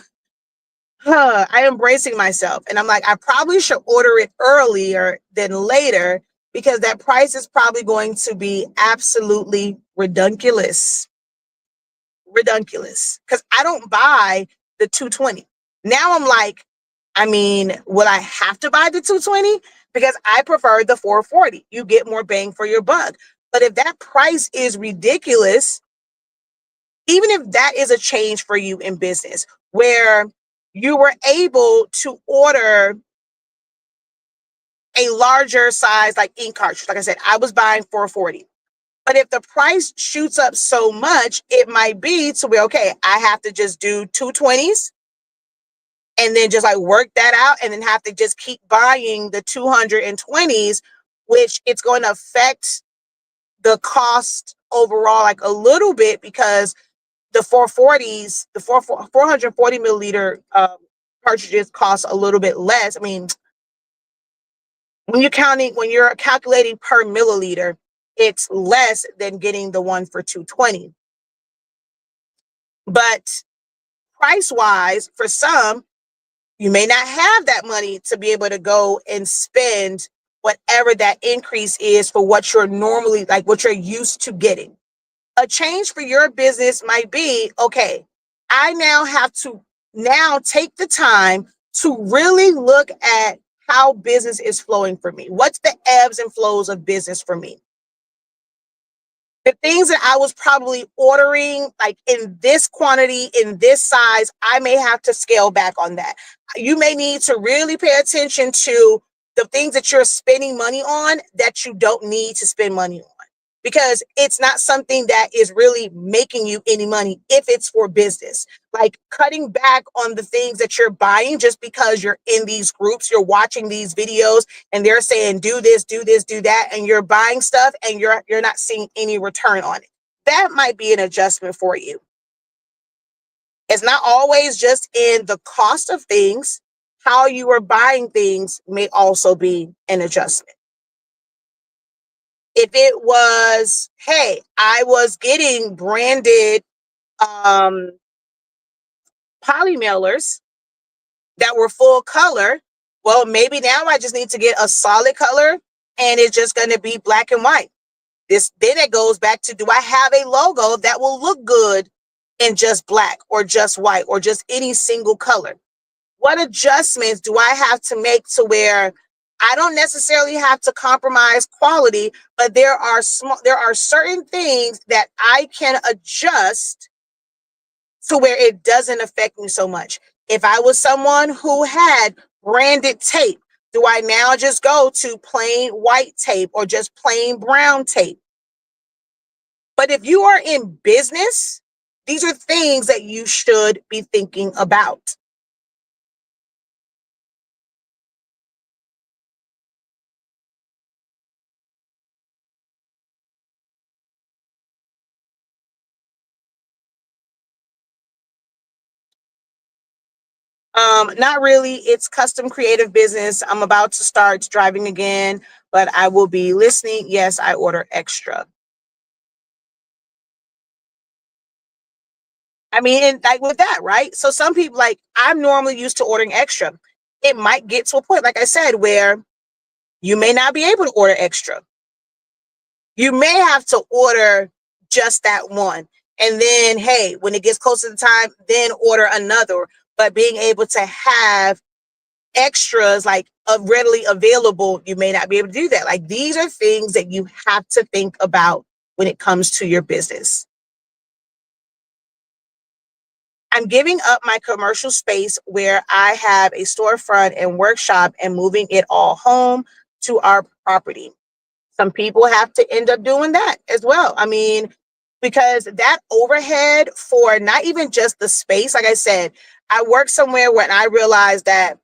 I am bracing myself. And I'm like, I probably should order it earlier than later because that price is probably going to be absolutely redunculous. Redunculous. Because I don't buy the 220. Now I'm like, I mean, will I have to buy the 220? Because I prefer the 440. You get more bang for your buck. But if that price is ridiculous, even if that is a change for you in business, where you were able to order a larger size, like ink cartridge, like I said, I was buying 440. But if the price shoots up so much, it might be to where, okay, I have to just do 220s and then just like work that out and then have to just keep buying the 220s, which it's going to affect the cost overall like a little bit because the 440s, the 440 milliliter cartridges cost a little bit less. I mean, when you're calculating per milliliter, it's less than getting the one for 220. But price wise, for some, you may not have that money to be able to go and spend whatever that increase is for what you're normally like what you're used to getting. A change for your business might be, okay, I now have to now take the time to really look at how business is flowing for me. What's the ebbs and flows of business for me? The things that I was probably ordering, like in this quantity, in this size, I may have to scale back on that. You may need to really pay attention to the things that you're spending money on that you don't need to spend money on because it's not something that is really making you any money if it's for business. Like cutting back on the things that you're buying just because you're in these groups, you're watching these videos and they're saying do this, do this, do that, and you're buying stuff and you're not seeing any return on it. That might be an adjustment for you. It's not always just in the cost of things. How you are buying things may also be an adjustment. If it was, hey, I was getting branded um, poly mailers that were full color, well, maybe now I just need to get a solid color and it's just going to be black and white. This then it goes back to, do I have a logo that will look good in just black or just white or just any single color? What adjustments do I have to make to where I don't necessarily have to compromise quality, but there are certain things that I can adjust to where it doesn't affect me so much. If I was someone who had branded tape, do I now just go to plain white tape or just plain brown tape? But if you are in business, these are things that you should be thinking about. Not really. It's custom creative business. I'm about to start driving again, but I will be listening. Yes, I order extra. I mean, and like with that, right? So some people like I'm normally used to ordering extra. it might get to a point, like I said, where you may not be able to order extra. You may have to order just that one. And then, hey, when it gets closer to the time, then order another. But being able to have extras like readily available, you may not be able to do that. Like, these are things that you have to think about when it comes to your business. I'm giving up my commercial space where I have a storefront and workshop and moving it all home to our property. Some people have to end up doing that as well. I mean, because that overhead for not even just the space, like I said, I worked somewhere when I realized that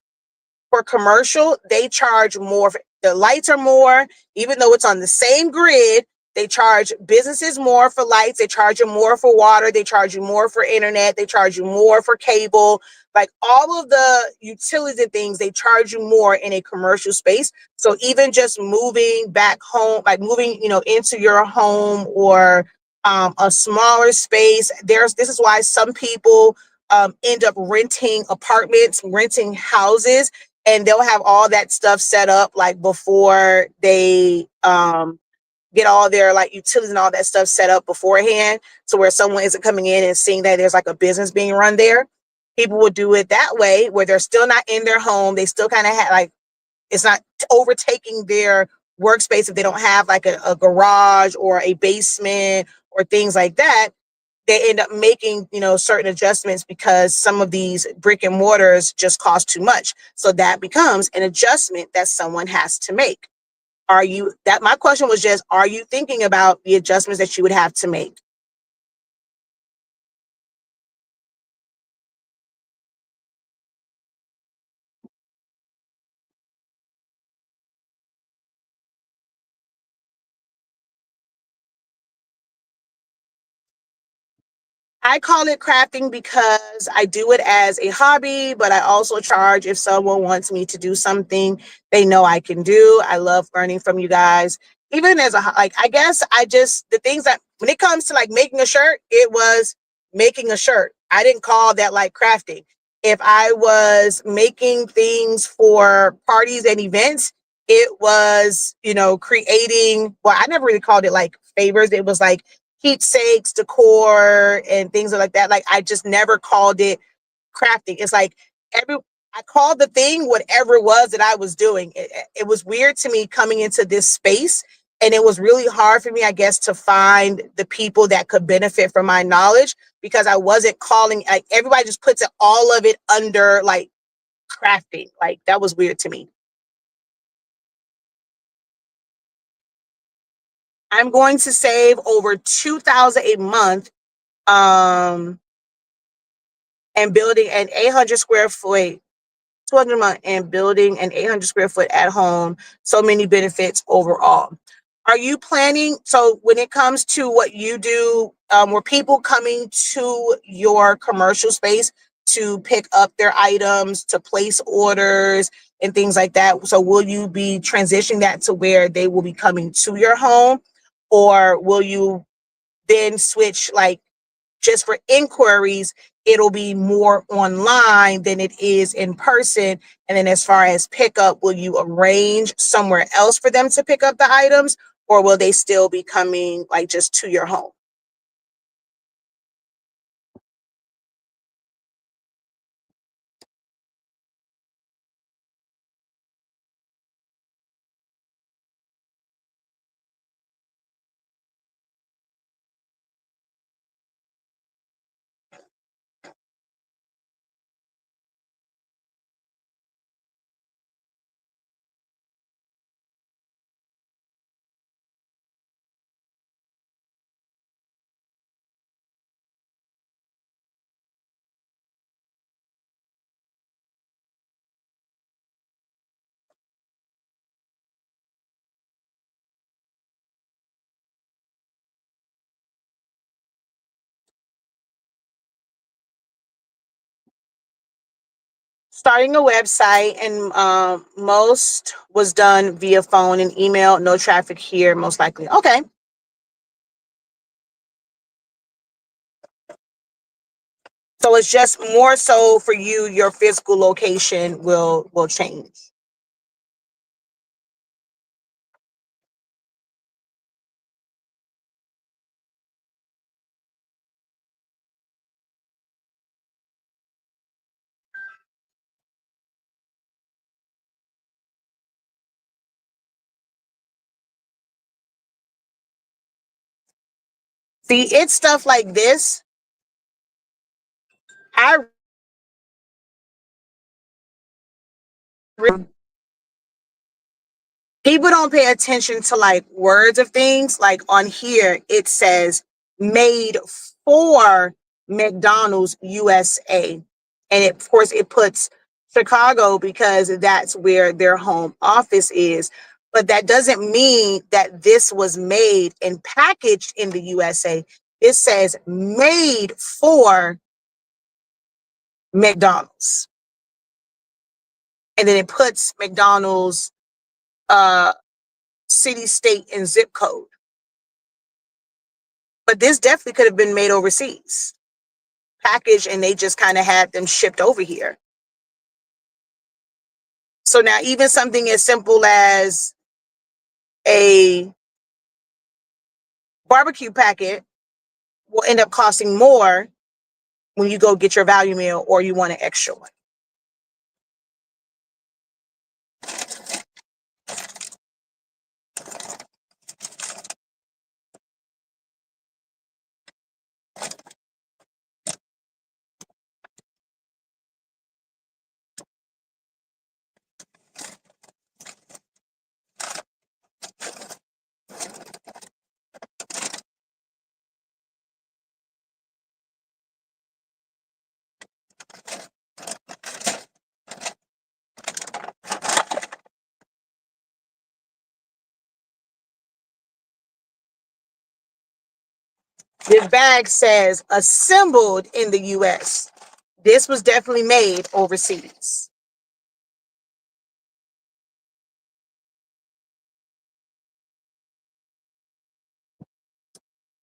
for commercial, they charge more. The lights are more, even though it's on the same grid. They charge businesses more for lights. They charge you more for water. They charge you more for internet. They charge you more for cable. Like all of the utilities and things, they charge you more in a commercial space. So even just moving back home, like moving, into your home or a smaller space, this is why some people end up renting apartments, renting houses, and they'll have all that stuff set up like before they get all their like utilities and all that stuff set up beforehand, so where someone isn't coming in and seeing that there's like a business being run there. People will do it that way where they're still not in their home. They still kind of have like, it's not overtaking their workspace if they don't have like a garage or a basement or things like that. They end up making, certain adjustments because some of these brick and mortars just cost too much. So that becomes an adjustment that someone has to make. My question was just, are you thinking about the adjustments that you would have to make? I call it crafting because I do it as a hobby, but I also charge if someone wants me to do something they know I can do. I love learning from you guys. Even as like, I guess the things that when it comes to like making a shirt, it was making a shirt. I didn't call that like crafting. If I was making things for parties and events, it was, creating, well, I never really called it like favors. It was like keepsakes, decor, and things like that. Like I just never called it crafting. It's like I called the thing whatever it was that I was doing. It was weird to me coming into this space, and it was really hard for me, I guess, to find the people that could benefit from my knowledge because I wasn't calling. Like everybody just puts it all of it under like crafting. Like that was weird to me. I'm going to save over 2,000 a month. Um, and building an 800 square foot, 200 a month, and building an 800 square foot at home. So many benefits overall. Are you planning? So when it comes to what you do, were people coming to your commercial space to pick up their items, to place orders and things like that? So will you be transitioning that to where they will be coming to your home, or will you then switch like just for inquiries, it'll be more online than it is in person? And then as far as pickup, will you arrange somewhere else for them to pick up the items, or will they still be coming like just to your home? Starting a website, and most was done via phone and email. No traffic here, most likely. Okay. So it's just more so for you, your physical location will change. See, it's stuff like this. I people don't pay attention to like words of things. Like on here, it says made for McDonald's USA. And it, of course, it puts Chicago because that's where their home office is. But that doesn't mean that this was made and packaged in the USA. It says made for McDonald's. And then it puts McDonald's city, state, and zip code. But this definitely could have been made overseas, packaged, and they just kind of had them shipped over here. So now even something as simple as a barbecue packet will end up costing more when you go get your value meal or you want an extra one. This bag says assembled in the US. This was definitely made overseas.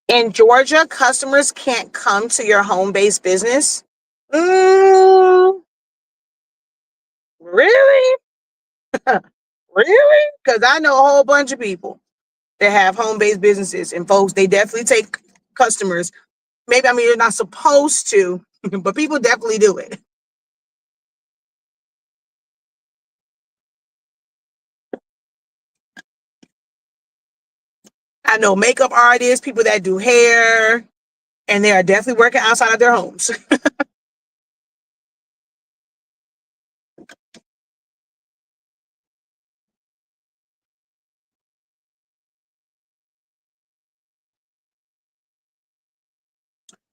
In Georgia, customers can't come to your home-based business. Really? Really? Because I know a whole bunch of people that have home-based businesses, and folks, they definitely take customers. Maybe, I mean, you're not supposed to, but people definitely do it. I know makeup artists, people that do hair, and they are definitely working outside of their homes.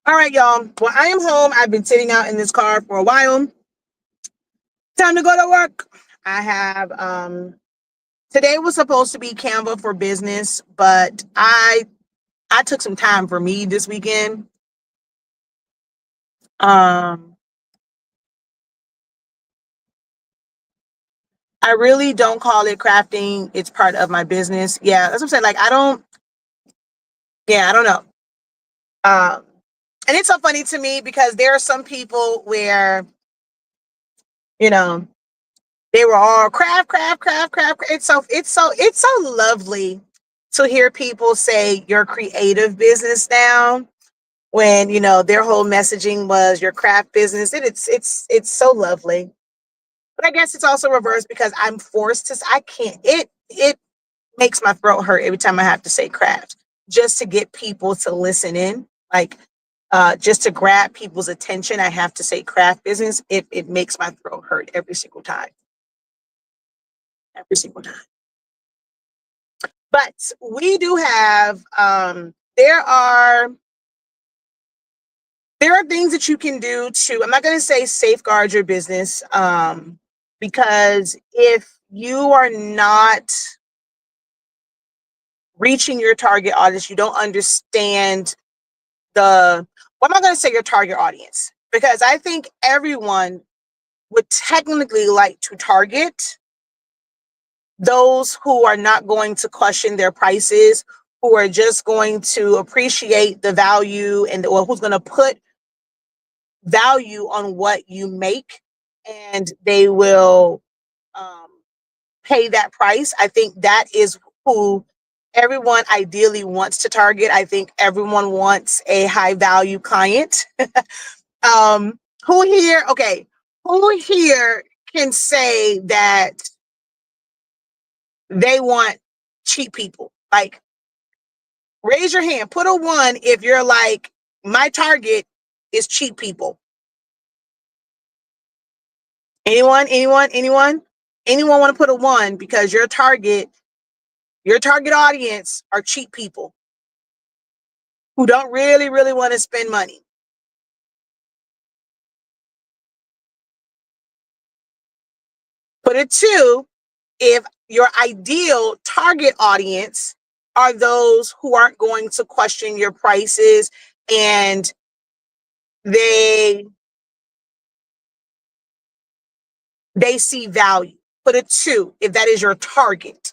All right, y'all. Well, I am home. I've been sitting out in this car for a while. Time to go to work. I have today was supposed to be Canva for business, but I took some time for me this weekend. Um I really don't call it crafting. It's part of my business. Yeah, that's what I'm saying. Like I don't know. Um and it's so funny to me because there are some people where, you know, they were all craft, craft, craft, craft. It's so lovely to hear people say your creative business now when their whole messaging was your craft business. It's so lovely. But I guess it's also reversed because I'm forced to. I can't. It makes my throat hurt every time I have to say craft just to get people to listen in. Like just to grab people's attention, I have to say craft business. It makes my throat hurt every single time. Every single time. But we do have there are things that you can do to, I'm not going to say safeguard your business, because if you are not reaching your target audience, you don't understand what am I going to say your target audience? Because I think everyone would technically like to target those who are not going to question their prices, who are just going to appreciate the value or who's going to put value on what you make, and they will pay that price. I think that is who everyone ideally wants to target. I think everyone wants a high value client. Who here, okay, who here can say that they want cheap people? Like, raise your hand, put a 1 if you're like, my target is cheap people. Anyone want to put a 1 because your target audience are cheap people who don't really want to spend money? Put a 2 if your ideal target audience are those who aren't going to question your prices and they see value. Put a 2 if that is your target.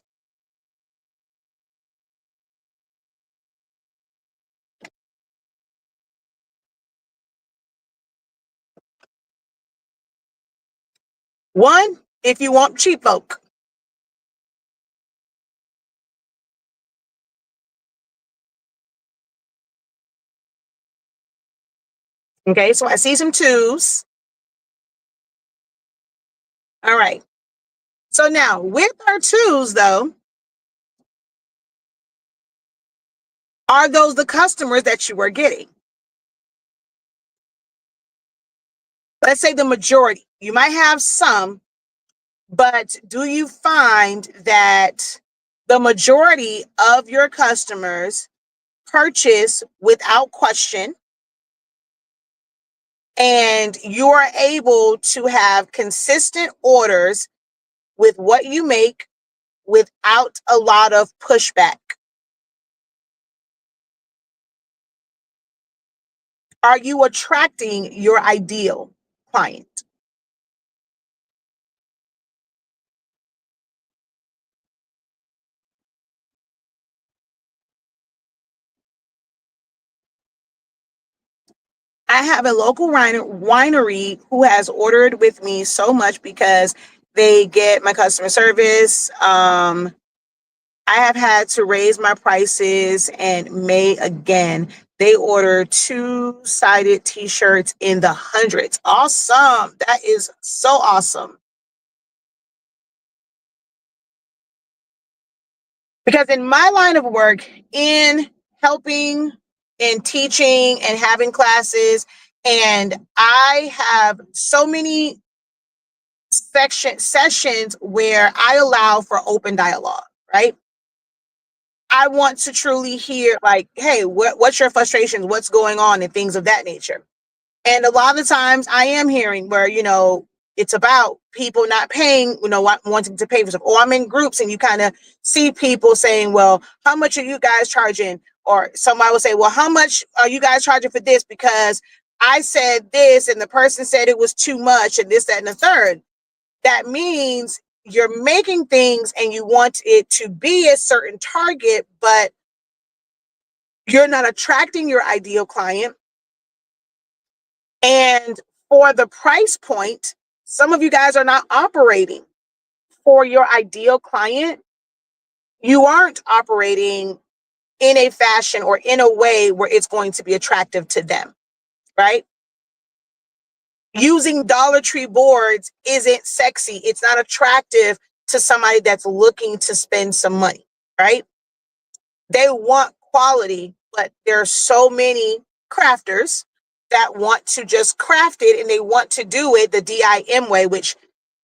One, if you want cheap folk. Okay, so I see some 2s. All right. So now with our 2s though, are those the customers that you are getting? Let's say the majority. You might have some, but do you find that the majority of your customers purchase without question, and you are able to have consistent orders with what you make without a lot of pushback? Are you attracting your ideal client? I have a local winery who has ordered with me so much because they get my customer service. I have had to raise my prices, and May again, they order 2-sided t-shirts in the hundreds. Awesome. That is so awesome. Because in my line of work, in helping and teaching and having classes, and I have so many sessions where I allow for open dialogue, right? I want to truly hear, like, hey, what's your frustrations? What's going on, and things of that nature. And a lot of the times I am hearing where, it's about people not paying, wanting to pay for stuff. Or I'm in groups and you kind of see people saying, well, how much are you guys charging? Or somebody will say, well, how much are you guys charging for this? Because I said this and the person said it was too much, and this, that, and the third. That means you're making things and you want it to be a certain target, but you're not attracting your ideal client. And for the price point, some of you guys are not operating for your ideal client. You aren't operating in a fashion or in a way where it's going to be attractive to them, right? Using Dollar Tree boards isn't sexy. It's not attractive to somebody that's looking to spend some money, right? They want quality, but there are so many crafters that want to just craft it, and they want to do it the DIM way, which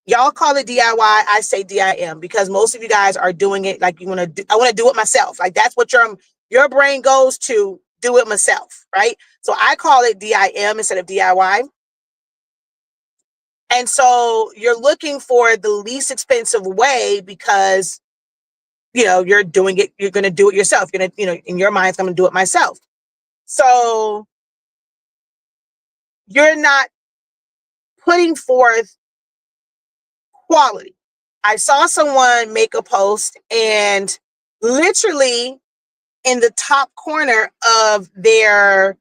y'all call it DIY. I say DIM because most of you guys are doing it like I want to do it myself. Like, that's what your brain goes to, do it myself, right? So I call it DIM instead of DIY. And so you're looking for the least expensive way because, you're doing it, you're going to do it yourself. You're going to, in your mind, I'm going to do it myself. So you're not putting forth quality. I saw someone make a post, and literally in the top corner of their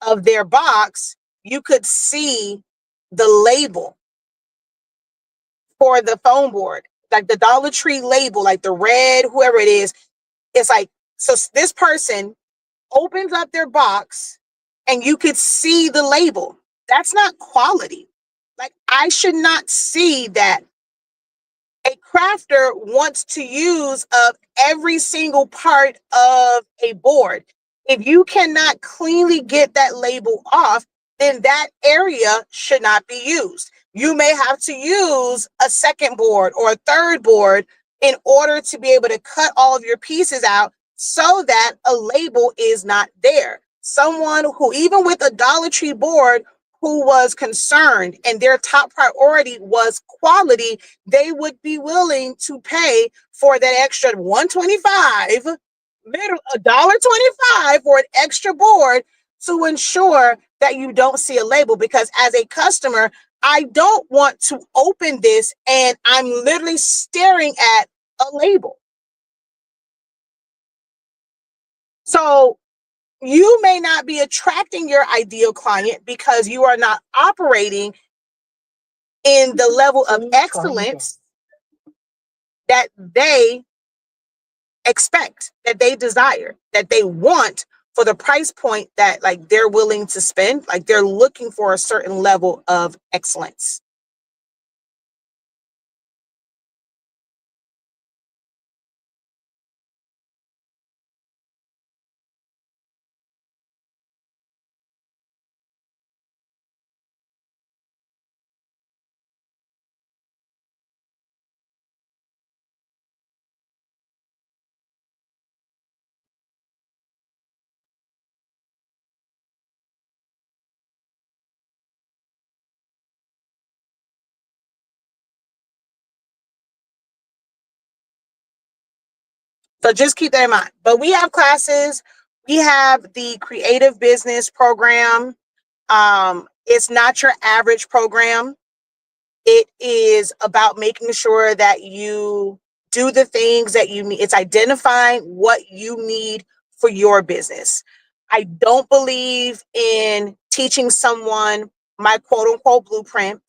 of their box, you could see the label for the foam board, like the Dollar Tree label, like the red, whoever it is. It's like, so this person opens up their box and you could see the label. That's not quality. Like, I should not see that a crafter wants to use up every single part of a board. If you cannot cleanly get that label off, then that area should not be used. You may have to use a second board or a third board in order to be able to cut all of your pieces out so that a label is not there. Someone who, even with a Dollar Tree board, who was concerned and their top priority was quality, they would be willing to pay for that extra $1.25, $1.25 for an extra board to ensure that you don't see a label. Because as a customer, I don't want to open this and I'm literally staring at a label. So you may not be attracting your ideal client because you are not operating in the level of excellence that they expect, that they desire, that they want for the price point that like they're willing to spend. Like, they're looking for a certain level of excellence. So just keep that in mind. But we have classes. We have the creative business program. It's not your average program. It is about making sure that you do the things that you need. It's identifying what you need for your business. I don't believe in teaching someone my quote unquote blueprint,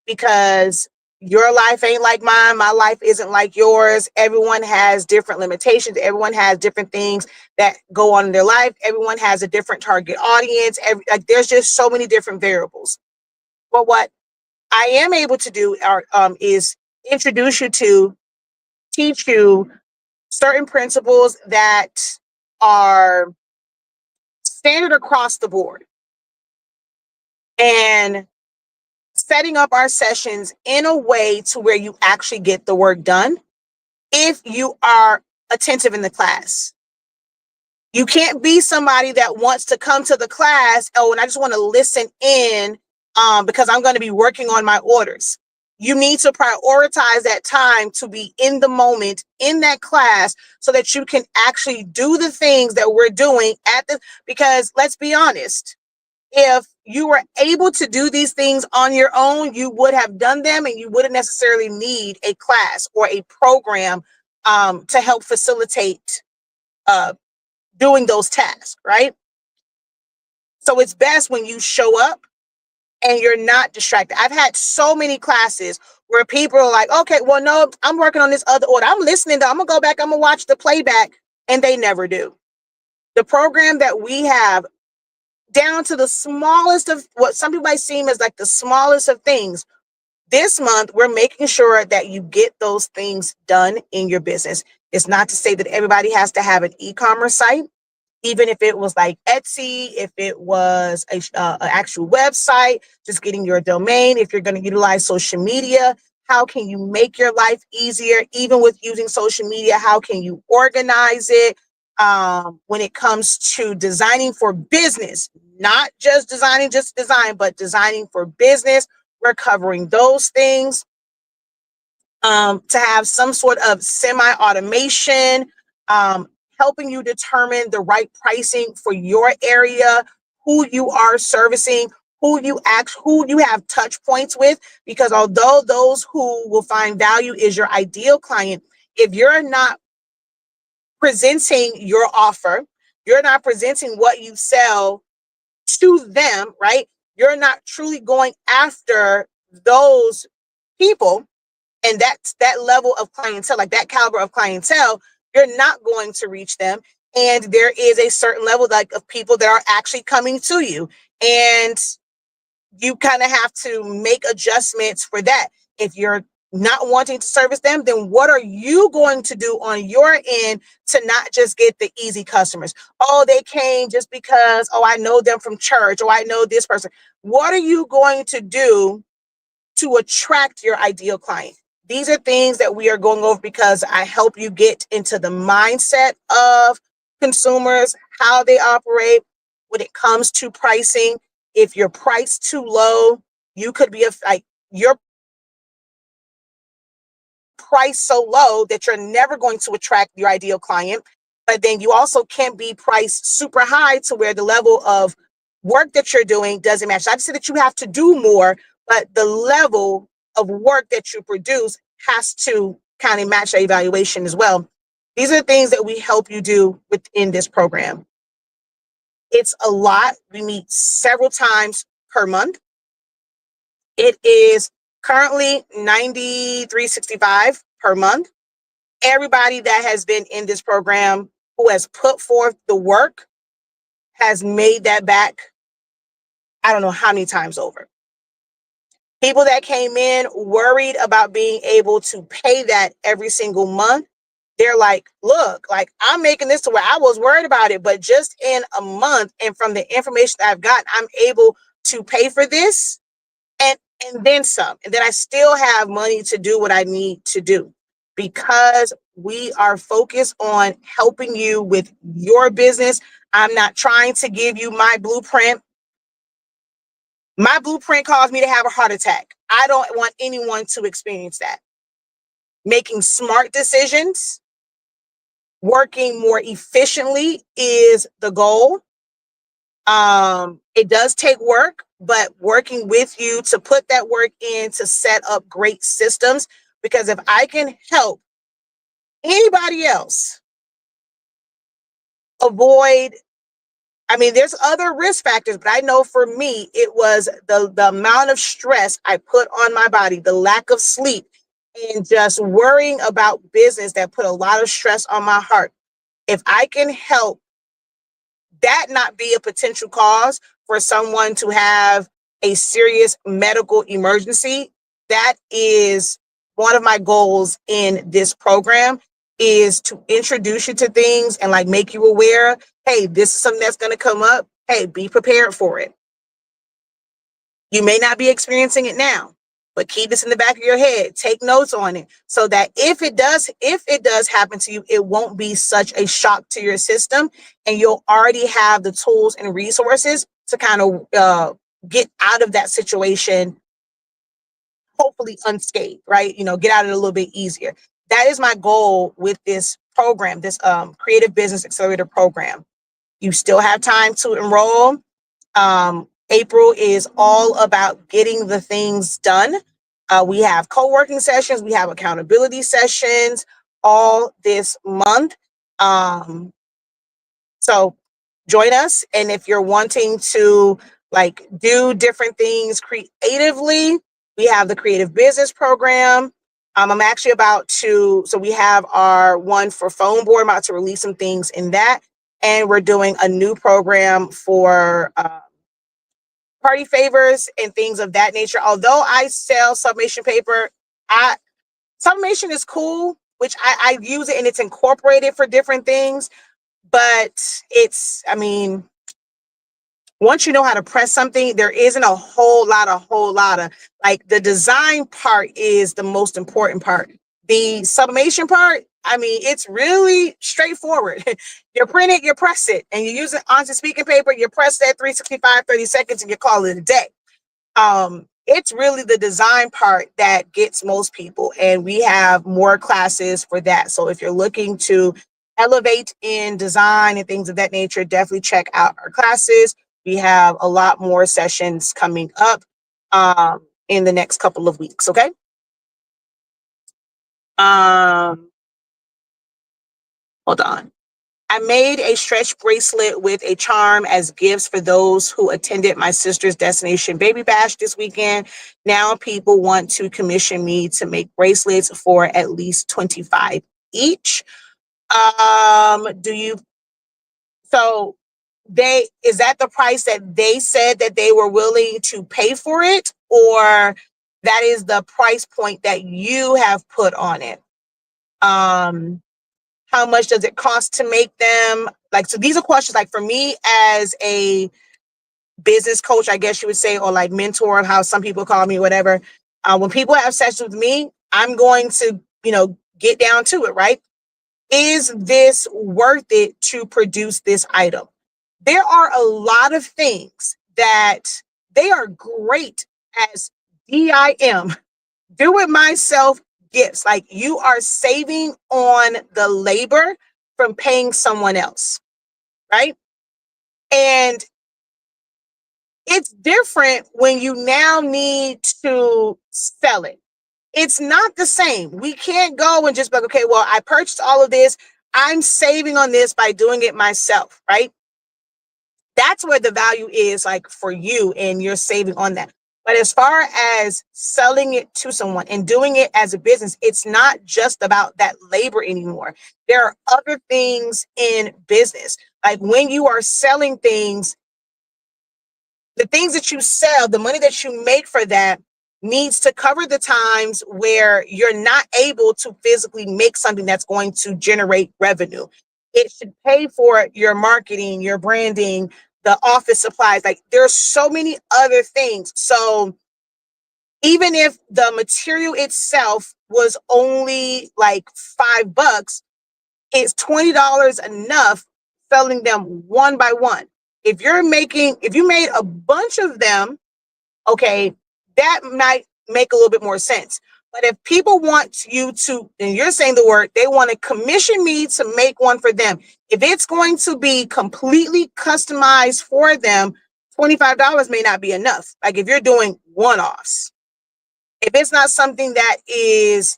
because your life ain't like mine. My life isn't like yours. Everyone has different limitations. Everyone has different things that go on in their life. Everyone has a different target audience. Like, there's just so many different variables. But what I am able to do is introduce you to, teach you certain principles that are standard across the board, and setting up our sessions in a way to where you actually get the work done if you are attentive in the class. You can't be somebody that wants to come to the class, oh, and I just want to listen in because I'm going to be working on my orders. You need to prioritize that time to be in the moment in that class so that you can actually do the things that we're doing because let's be honest, if you were able to do these things on your own, you would have done them and you wouldn't necessarily need a class or a program to help facilitate doing those tasks, right? So it's best when you show up and you're not distracted. I've had so many classes where people are like, okay, well, no, I'm working on this other order. I'm listening to, I'm gonna go back, I'm gonna watch the playback, and they never do. The program that we have, down to the smallest of what some people might seem as like the smallest of things, this month, we're making sure that you get those things done in your business. It's not to say that everybody has to have an e-commerce site. Even if it was like Etsy, if it was an actual website, just getting your domain, if you're going to utilize social media, how can you make your life easier? Even with using social media, how can you organize it? When it comes to designing for business, not just design, but designing for business, we're covering those things. To have some sort of semi-automation, helping you determine the right pricing for your area, who you are servicing, who you have touch points with, because although those who will find value is your ideal client, if you're not presenting your offer, you're not presenting what you sell to them, right? You're not truly going after those people, and that's that level of clientele, like that caliber of clientele, you're not going to reach them. And there is a certain level like of people that are actually coming to you. And you kind of have to make adjustments for that. If you're not wanting to service them, then what are you going to do on your end to not just get the easy customers? Oh, they came just because, oh, I know them from church, or I know this person. What are you going to do to attract your ideal client? These are things that we are going over because I help you get into the mindset of consumers, how they operate when it comes to pricing. If you're priced too low, you could be like your price so low that you're never going to attract your ideal client. But then you also can't be priced super high to where the level of work that you're doing doesn't match. I just say that you have to do more, but the level of work that you produce has to kind of match that evaluation as well. These are the things that we help you do within this program. It's a lot. We meet several times per month. It is currently $93.65 per month. Everybody that has been in this program who has put forth the work has made that back, I don't know how many times over. People that came in worried about being able to pay that every single month, they're like, look, like I'm making this to where I was worried about it, but just in a month and from the information that I've got, I'm able to pay for this and then some. And then I still have money to do what I need to do, because we are focused on helping you with your business. I'm not trying to give you my blueprint. My blueprint caused me to have a heart attack. I don't want anyone to experience that. Making smart decisions, working more efficiently is the goal. It does take work, but working with you to put that work in to set up great systems. Because if I can help anybody else avoid, I mean, there's other risk factors, but I know for me, it was the amount of stress I put on my body, the lack of sleep, and just worrying about business that put a lot of stress on my heart. If I can help that not be a potential cause for someone to have a serious medical emergency, that is one of my goals in this program, is to introduce you to things and like make you aware, hey, this is something that's going to come up. Hey, be prepared for it. You may not be experiencing it now, but keep this in the back of your head. Take notes on it so that if it does happen to you, it won't be such a shock to your system, and you'll already have the tools and resources to kind of get out of that situation, hopefully unscathed, right? You know, get out of it a little bit easier. That is my goal with this program, this Creative Business Accelerator program. You still have time to enroll. April is all about getting the things done. We have co-working sessions, we have accountability sessions all this month. So join us. And if you're wanting to like do different things creatively, we have the Creative Business Program. I'm actually about to, so we have our one for phone board. I'm about to release some things in that. And we're doing a new program for party favors and things of that nature. Although I sell sublimation paper, sublimation is cool, which I use it and it's incorporated for different things. But it's, I mean, once you know how to press something, there isn't a whole lot of like the design part is the most important part. The sublimation part, I mean, it's really straightforward. You print it, you press it, and you use it onto speaking paper, you press that 365, 30 seconds, and you call it a day. It's really the design part that gets most people, and we have more classes for that. So if you're looking to elevate in design and things of that nature, definitely check out our classes. We have a lot more sessions coming up in the next couple of weeks. Okay. Hold on. I made a stretch bracelet with a charm as gifts for those who attended my sister's Destination Baby Bash this weekend. Now people want to commission me to make bracelets for at least 25 each. Do you, so is that the price that they said that they were willing to pay for it? Or that is the price point that you have put on it? How much does it cost to make them? Like, so these are questions like for me as a business coach, I guess you would say, or like mentor, how some people call me, whatever. When people have sessions with me, I'm going to, get down to it, right? Is this worth it to produce this item? There are a lot of things that they are great as DIM, do it myself gifts. Like, you are saving on the labor from paying someone else, right? And it's different when you now need to sell it. It's not the same. We can't go and just be like, okay, well, I purchased all of this. I'm saving on this by doing it myself, right? That's where the value is, like, for you, and you're saving on that. But as far as selling it to someone and doing it as a business, it's not just about that labor anymore. There are other things in business. Like, when you are selling things, the things that you sell, the money that you make for that needs to cover the times where you're not able to physically make something that's going to generate revenue. It should pay for your marketing, your branding, the office supplies. Like, there's so many other things. So even if the material itself was only like $5, it's $20 enough selling them one by one. If you made a bunch of them, okay, that might make a little bit more sense. But if people want you to, and you're saying the word, they want to commission me to make one for them. If it's going to be completely customized for them, $25 may not be enough. Like, if you're doing one-offs, if it's not something that is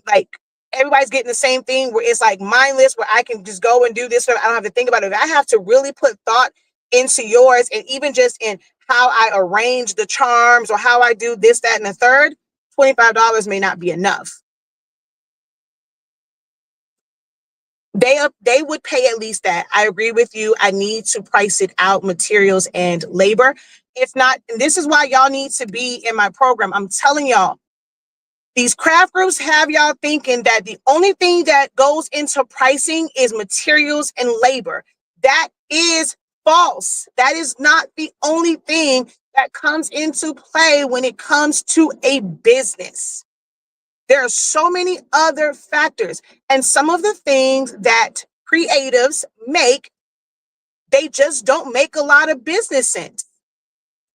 like everybody's getting the same thing, where it's like mindless, where I can just go and do this, I don't have to think about it. If I have to really put thought into yours, and even just in how I arrange the charms or how I do this, that, and the third, $25 may not be enough. They would pay at least that. I agree with you. I need to price it out, materials and labor. If not, and this is why y'all need to be in my program. I'm telling y'all, these craft groups have y'all thinking that the only thing that goes into pricing is materials and labor. That is false. That is not the only thing that comes into play when it comes to a business. There are so many other factors, and some of the things that creatives make, they just don't make a lot of business sense.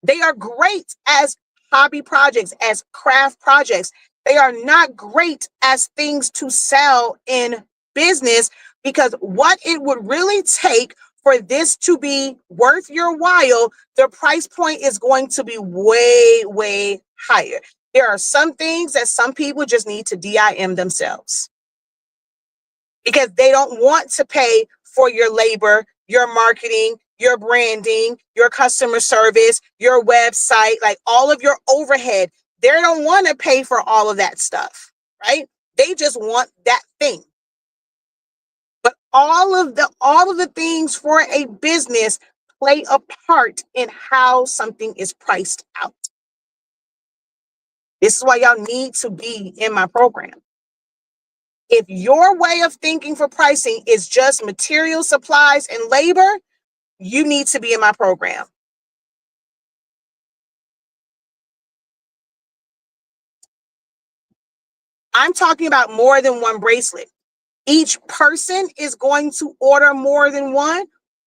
They are great as hobby projects, as craft projects. They are not great as things to sell in business, because what it would really take for this to be worth your while, the price point is going to be way, way higher. There are some things that some people just need to DIM themselves, because they don't want to pay for your labor, your marketing, your branding, your customer service, your website, like all of your overhead. They don't want to pay for all of that stuff, right? They just want that thing. But all of the things for a business play a part in how something is priced out. This is why y'all need to be in my program. If your way of thinking for pricing is just material, supplies, and labor, you need to be in my program. I'm talking about more than one bracelet. Each person is going to order more than one?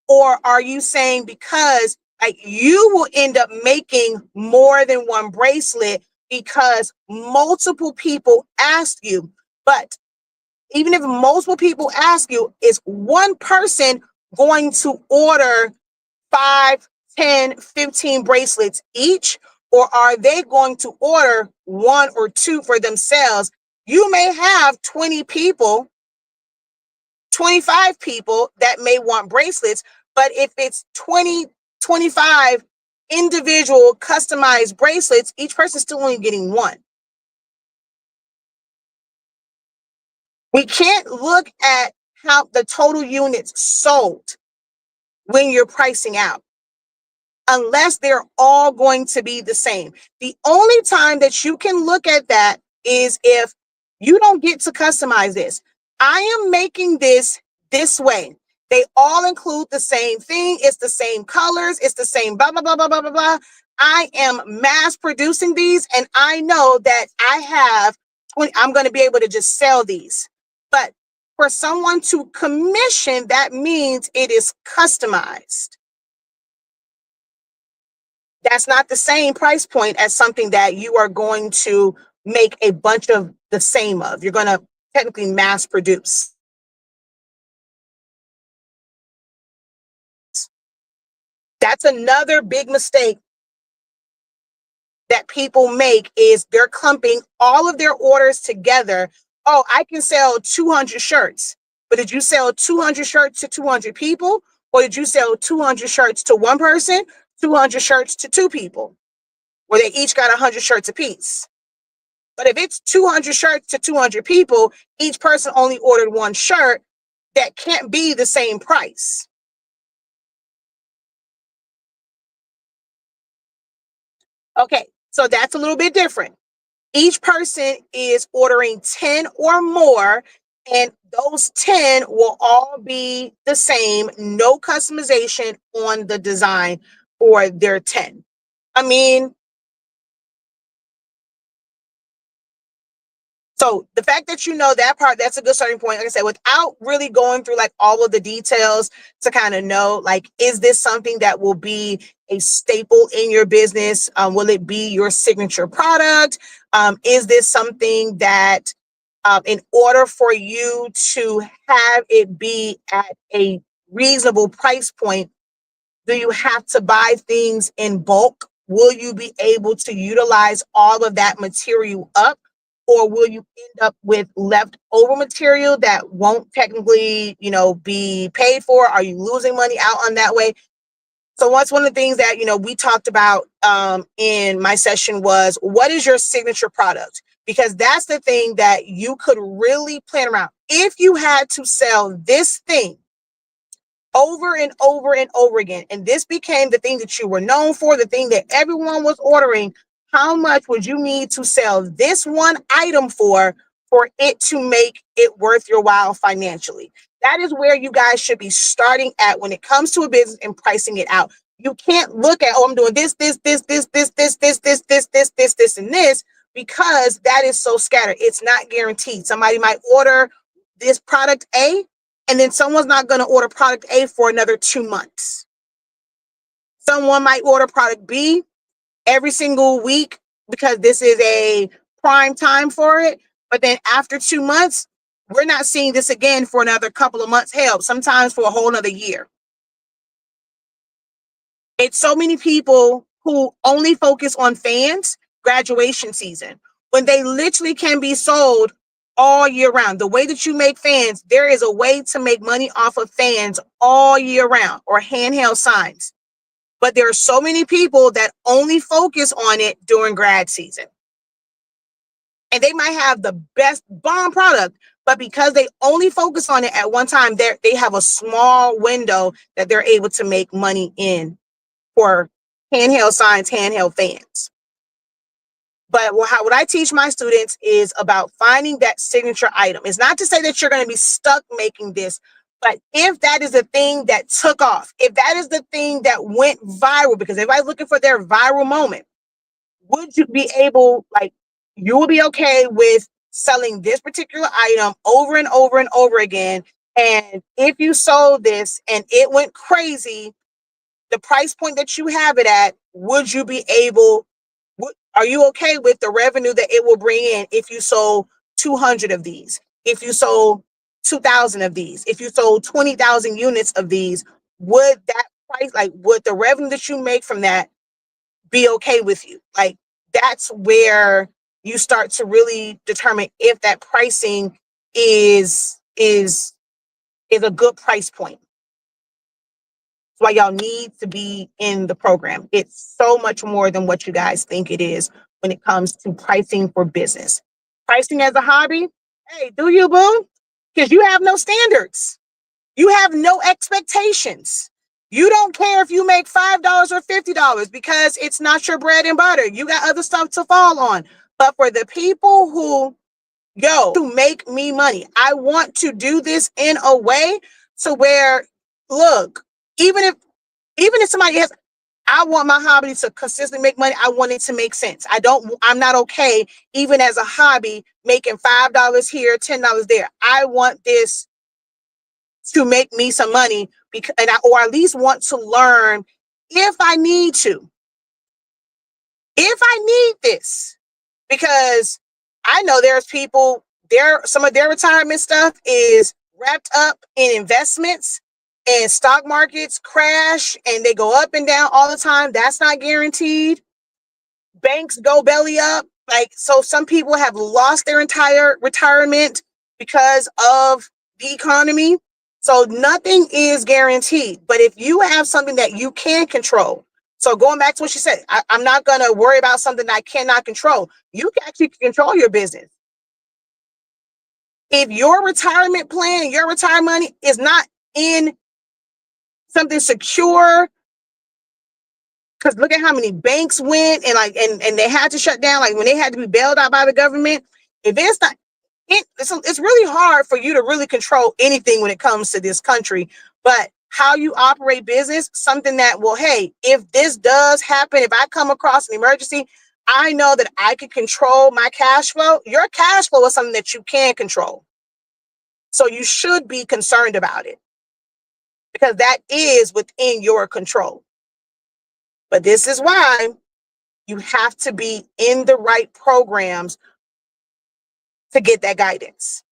Or are you saying because like you will end up making more than one bracelet because multiple people asked you? But even if multiple people ask you, is one person going to order 5, 10, 15 bracelets each? Or are they going to order 1 or 2 for themselves? You may have 20 people 25 people that may want bracelets, but if it's 20, 25 individual customized bracelets, each person's still only getting one. We can't look at how the total units sold when you're pricing out, unless they're all going to be the same. The only time that you can look at that is if you don't get to customize this. I am making this way. They all include the same thing. It's the same colors. It's the same blah, blah, blah, blah, blah, blah, blah. I am mass producing these, and I know that I have 20, I'm going to be able to just sell these. But for someone to commission, that means it is customized. That's not the same price point as something that you are going to make a bunch of the same of. You're going to technically mass produce. That's another big mistake that people make, is they're clumping all of their orders together. Oh, I can sell 200 shirts. But did you sell 200 shirts to 200 people? Or did you sell 200 shirts to one person, 200 shirts to two people, where they each got 100 shirts apiece? But if it's 200 shirts to 200 people, each person only ordered one shirt, that can't be the same price. Okay, so that's a little bit different. Each person is ordering 10 or more, and those 10 will all be the same, no customization on the design for their 10. I mean, so the fact that you know that part, that's a good starting point. Like I said, without really going through like all of the details to kind of know, like, is this something that will be a staple in your business? Will it be your signature product? Is this something that, in order for you to have it be at a reasonable price point, do you have to buy things in bulk? Will you be able to utilize all of that material up? Or will you end up with leftover material that won't technically, be paid for? Are you losing money out on that way? So what's one of the things that, we talked about in my session was, what is your signature product? Because that's the thing that you could really plan around. If you had to sell this thing over and over and over again, and this became the thing that you were known for, the thing that everyone was ordering, how much would you need to sell this one item for it to make it worth your while financially? That is where you guys should be starting at when it comes to a business and pricing it out. You can't look at, oh, I'm doing this, and this, because that is so scattered. It's not guaranteed. Somebody might order this product A, and then someone's not going to order product A for another 2 months. Someone might order product B every single week because this is a prime time for it. But then after 2 months, we're not seeing this again for another couple of months. Hell, sometimes for a whole nother year. It's so many people who only focus on fans, graduation season, when they literally can be sold all year round. The way that you make fans, there is a way to make money off of fans all year round, or handheld signs. But there are so many people that only focus on it during grad season. And they might have the best bomb product, but because they only focus on it at one time, they have a small window that they're able to make money in for handheld signs, handheld fans. But what I teach my students is about finding that signature item. It's not to say that you're going to be stuck making this, but if that is the thing that took off, if that is the thing that went viral, because everybody's looking for their viral moment, would you be able, like, you will be okay with selling this particular item over and over and over again? And if you sold this and it went crazy, the price point that you have it at, would you be able, are you okay with the revenue that it will bring in if you sold 200 of these, if you sold 2,000 of these, if you sold 20,000 units of these? Would that price, like, would the revenue that you make from that be okay with you? Like, that's where you start to really determine if that pricing is is a good price point. That's why y'all need to be in the program. It's so much more than what you guys think it is when it comes to pricing for business. Pricing as a hobby, hey, do you, boo? Because you have no standards. You have no expectations. You don't care if you make $5 or $50 because it's not your bread and butter. You got other stuff to fall on. But for the people who, to make me money, I want to do this in a way to where, look, even if somebody has, I want my hobby to consistently make money. I want it to make sense. I'm not okay, even as a hobby, making $5 here, $10 there. I want this to make me some money because, or at least want to learn if I need to. If I need this, because I know there's people some of their retirement stuff is wrapped up in investments, and stock markets crash and they go up and down all the time. That's not guaranteed. Banks go belly up. So some people have lost their entire retirement because of the economy. So nothing is guaranteed. But if you have something that you can control, so going back to what she said, I'm not going to worry about something that I cannot control. You can actually control your business. If your retirement plan and your retirement money is not in something secure, because look at how many banks went and they had to shut down, like when they had to be bailed out by the government. If it's not, it's really hard for you to really control anything when it comes to this country. But how you operate business, something that, well, hey, if this does happen, if I come across an emergency, I know that I can control my cash flow. Your cash flow is something that you can control. So you should be concerned about it because that is within your control. But this is why you have to be in the right programs to get that guidance.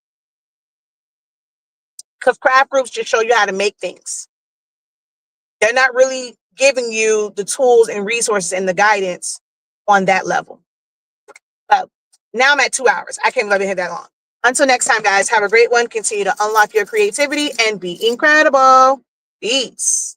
Because craft groups just show you how to make things. They're not really giving you the tools and resources and the guidance on that level. Now I'm at 2 hours. I can't believe I had that long. Until next time, guys, have a great one. Continue to unlock your creativity and be incredible. Peace.